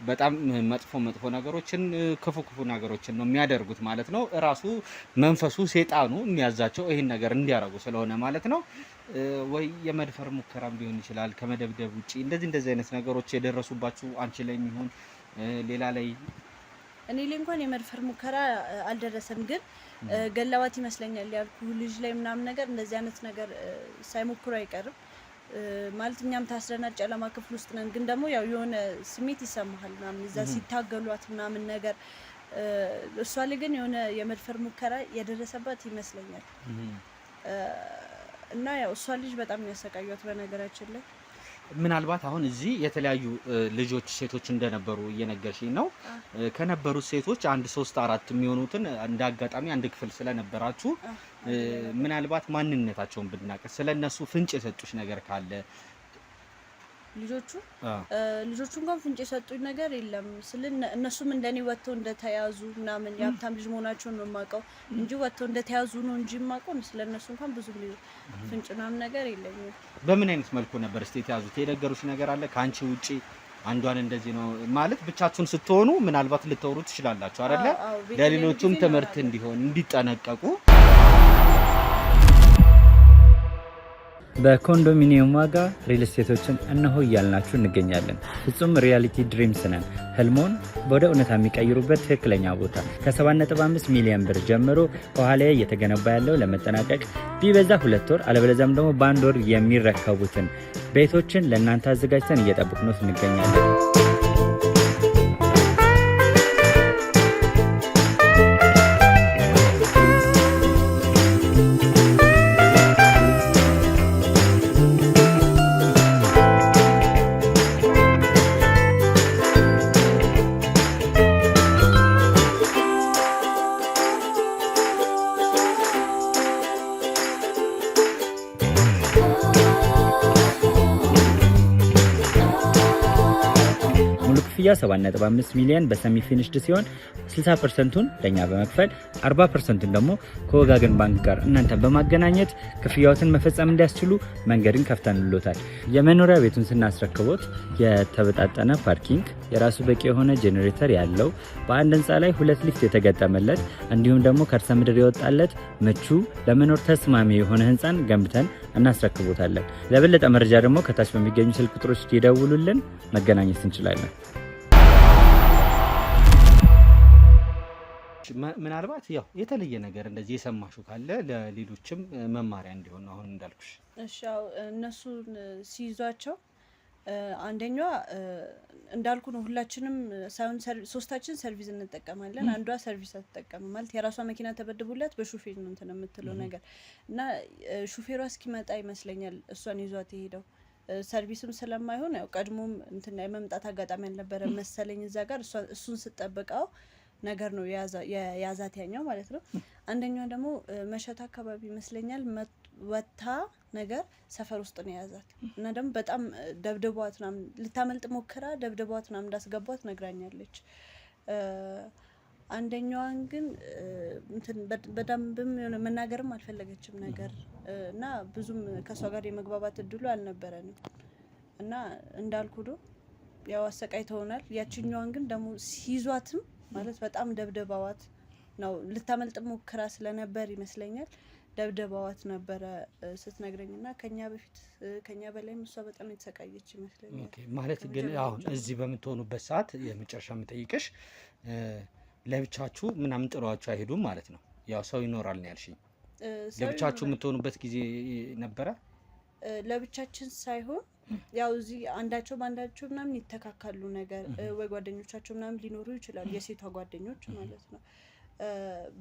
በጣም መጥፎ ነገሮችን ክፉ ነገሮችን ነው የሚያደርጉት ማለት ነው። እራሱ መንፈሱ ሴጣኑ የሚያዛቸው ይሄን ነገር እንዲያደርጉ ስለሆነ ማለት ነው። ወይ የመድፈር ሙከራም ሊሆን ይችላል ከመደብደብ ውጪ። እንደዚህ አይነት ነገሮች የደረሱባችሁ አንቺ ላይ የሚሆን ሌላ ላይ? እኔ ላይ እንኳን የመድፈር ሙከራ አልደረሰም፣ ግን ገላዋት ይመስለኛል ያልኩ ልጅ ላይ ምናምን ነገር እንደዚህ አይነት ነገር ሳይሞክሩ አይቀርም። ማለት እኛም ታስረናል፣ ጨለማ ክፍል ውስጥ ነን። ግን ደግሞ ያው የሆነ ስሜት ይሰማሃል ምናምን እዛ ሲታገሏት ምናምን ነገር። እሷ ላይ ግን የሆነ የመድፈር ሙከራ የደረሰባት ይመስለኛል። እና ያው እሷ ልጅ በጣም የሚያሰቃዩት በነገራችን ላይ። ምናልባት አሁን እዚህ የተለያዩ ልጆች ሴቶች እንደነበሩ እየነገርሽኝ ነው። ከነበሩት ሴቶች 1 3 4 የሚሆኑትን እንደ አጋጣሚ አንድ ክፍል ስለነበራችሁ ምናልባት ማንነታቸውን ብናቀር ስለነሱ ፍንጭ የሰጡሽ ነገር ካለ? ልጆቹ እንኳን ፍንጭ የሰጡኝ ነገር የለም። እነሱም እንደኔ ወጥተው እንደተያዙ ምናምን የሀብታም ልጅ መሆናቸውን ነው የማውቀው እንጂ ወጥተው እንደተያዙ ነው እንጂ የማውቀው ስለነሱ እንኳን ብዙ ፍንጭ ምናምን ነገር የለኝም። በምን አይነት መልኩ ነበር እስቲ የተያዙት? የነገሩሽ ነገር አለ ከአንቺ ውጪ? አንዷን እንደዚህ ነው ማለት ብቻችሁን ስትሆኑ ምናልባት ልትወሩ ትችላላችሁ አይደለ? ለሌሎቹም ትምህርት እንዲሆን እንዲጠነቀቁ። በኮንዶሚኒየም ዋጋ ሪል ስቴቶችን እነሆ እያልናችሁ እንገኛለን። ፍጹም ሪያሊቲ ድሪምስ ነን። ህልሞን ወደ እውነታ የሚቀይሩበት ትክክለኛ ቦታ ከ7.5 ሚሊዮን ብር ጀምሮ ከኋላ እየተገነባ ያለው ለመጠናቀቅ ቢበዛ 2 ወር አለበለዚያም ደግሞ በ1 ወር የሚረከቡትን ቤቶችን ለእናንተ አዘጋጅተን እየጠበቅነው እንገኛለን። ክፍያ 7.5 ሚሊዮን በሰሚ ፊኒሽድ ሲሆን 60%ቱን ለኛ በመክፈል 40%ቱን ደግሞ ከወጋገን ባንክ ጋር እናንተን በማገናኘት ክፍያዎትን መፈጸም እንዲያስችሉ መንገድን ከፍተንልዎታል። የመኖሪያ ቤቱን ስናስረክቦት የተበጣጠነ ፓርኪንግ፣ የራሱ በቂ የሆነ ጄኔሬተር ያለው በአንድ ህንፃ ላይ 2 ሊፍት የተገጠመለት እንዲሁም ደግሞ ከርሰ ምድር የወጣለት ምቹ ለመኖር ተስማሚ የሆነ ህንፃን ገንብተን እናስረክቦታለን። ለበለጠ መረጃ ደግሞ ከታች በሚገኙ ስልክ ቁጥሮች ይደውሉልን፣ መገናኘት እንችላለን። ምናልባት ያው የተለየ ነገር እንደዚህ የሰማሹ ካለ ለሌሎችም መማሪያ እንዲሆን አሁን እንዳልኩሽ። እሺ እነሱን ሲይዟቸው አንደኛዋ እንዳልኩ ነው። ሁላችንም ሳይሆን ሶስታችን ሰርቪስ እንጠቀማለን። አንዷ ሰርቪስ አትጠቀም ማለት የራሷ መኪና ተበድቡላት በሹፌር ነው እንትን የምትለው ነገር እና ሹፌሯ እስኪመጣ ይመስለኛል እሷን ይዟት የሄደው። ሰርቪስም ስለማይሆን ያው ቀድሞም እንትን የመምጣት አጋጣሚ አልነበረ መሰለኝ እዛ ጋር እሱን ስጠብቀው ነገር ነው የያዛት ያኛው ማለት ነው። አንደኛው ደግሞ መሸታ አካባቢ ይመስለኛል ወታ ነገር ሰፈር ውስጥ ነው የያዛት እና ደግሞ በጣም ደብድቧት ምናምን ልታመልጥ ሞክራ ደብድቧት ምናምን እንዳስገቧት ነግራኛለች። አንደኛዋን ግን እንትን በደንብም የሆነ መናገርም አልፈለገችም ነገር እና ብዙም ከሷ ጋር የመግባባት እድሉ አልነበረንም እና እንዳልኩ ነው ያው አሰቃይተውናል። ያችኛዋን ግን ደግሞ ሲይዟትም ማለት በጣም ደብደባዋት ነው። ልታመልጥ ሞክራ ስለነበር ይመስለኛል ደብደባዋት ነበረ ስትነግረኝና ከኛ በፊት ከኛ በላይም እሷ በጣም የተሰቃየች ይመስለኛል። ኦኬ ማለት ግን አሁን እዚህ በምትሆኑበት ሰዓት የመጨረሻ የምጠይቅሽ ለብቻችሁ ምናምን ጥሏችሁ አይሄዱም ማለት ነው? ያው ሰው ይኖራል ነው ያልሽኝ። ለብቻችሁ የምትሆኑበት ጊዜ ነበረ? ለብቻችን ሳይሆን ያው እዚህ አንዳቸው ባንዳቸው ምናምን ይተካካሉ ነገር ወይ ጓደኞቻቸው ምናምን ሊኖሩ ይችላሉ፣ የሴቷ ጓደኞች ማለት ነው።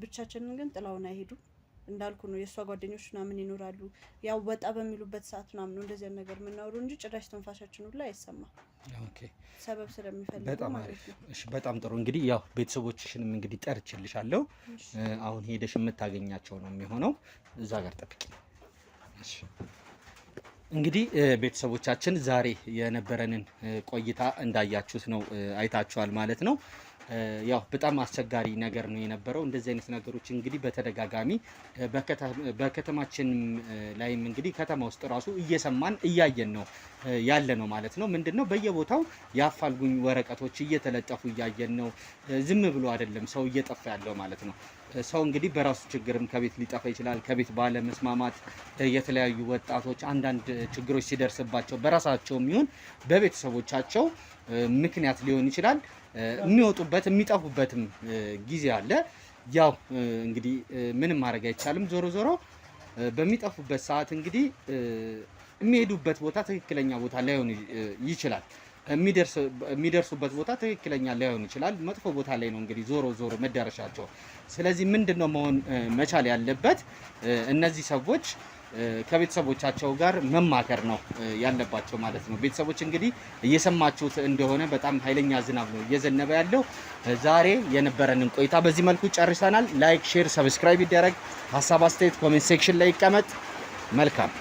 ብቻችንን ግን ጥላውን አይሄዱም እንዳልኩ ነው። የእሷ ጓደኞች ምናምን ይኖራሉ። ያው ወጣ በሚሉበት ሰዓት ምናምን ነው እንደዚህ ነገር የምናወሩ እንጂ ጭራሽ ትንፋሻችን ሁሉ አይሰማም። ኦኬ ሰበብ ስለሚፈልግ በጣም አሪፍ። እሺ በጣም ጥሩ። እንግዲህ ያው ቤተሰቦችሽንም እንግዲህ ጠርችልሻለሁ። አሁን ሄደሽ የምታገኛቸው ነው የሚሆነው። እዛ ጋር ጠብቂ። እሺ እንግዲህ ቤተሰቦቻችን ዛሬ የነበረንን ቆይታ እንዳያችሁት ነው፣ አይታችኋል ማለት ነው። ያው በጣም አስቸጋሪ ነገር ነው የነበረው። እንደዚህ አይነት ነገሮች እንግዲህ በተደጋጋሚ በከተማችን ላይም እንግዲህ ከተማ ውስጥ ራሱ እየሰማን እያየን ነው ያለ ነው ማለት ነው። ምንድነው በየቦታው የአፋልጉኝ ወረቀቶች እየተለጠፉ እያየን ነው። ዝም ብሎ አይደለም ሰው እየጠፋ ያለው ማለት ነው። ሰው እንግዲህ በራሱ ችግርም ከቤት ሊጠፋ ይችላል። ከቤት ባለመስማማት የተለያዩ ወጣቶች አንዳንድ ችግሮች ሲደርስባቸው በራሳቸውም ይሁን በቤተሰቦቻቸው ምክንያት ሊሆን ይችላል የሚወጡበት የሚጠፉበትም ጊዜ አለ። ያው እንግዲህ ምንም ማድረግ አይቻልም። ዞሮ ዞሮ በሚጠፉበት ሰዓት እንግዲህ የሚሄዱበት ቦታ ትክክለኛ ቦታ ላይሆን ይችላል። የሚደርሱበት ቦታ ትክክለኛ ላይሆን ይችላል። መጥፎ ቦታ ላይ ነው እንግዲህ ዞሮ ዞሮ መዳረሻቸው። ስለዚህ ምንድነው መሆን መቻል ያለበት? እነዚህ ሰዎች ከቤተሰቦቻቸው ጋር መማከር ነው ያለባቸው ማለት ነው። ቤተሰቦች እንግዲህ እየሰማችሁት እንደሆነ በጣም ኃይለኛ ዝናብ ነው እየዘነበ ያለው። ዛሬ የነበረንን ቆይታ በዚህ መልኩ ጨርሰናል። ላይክ፣ ሼር፣ ሰብስክራይብ ይደረግ። ሀሳብ አስተያየት ኮሜንት ሴክሽን ላይ ይቀመጥ። መልካም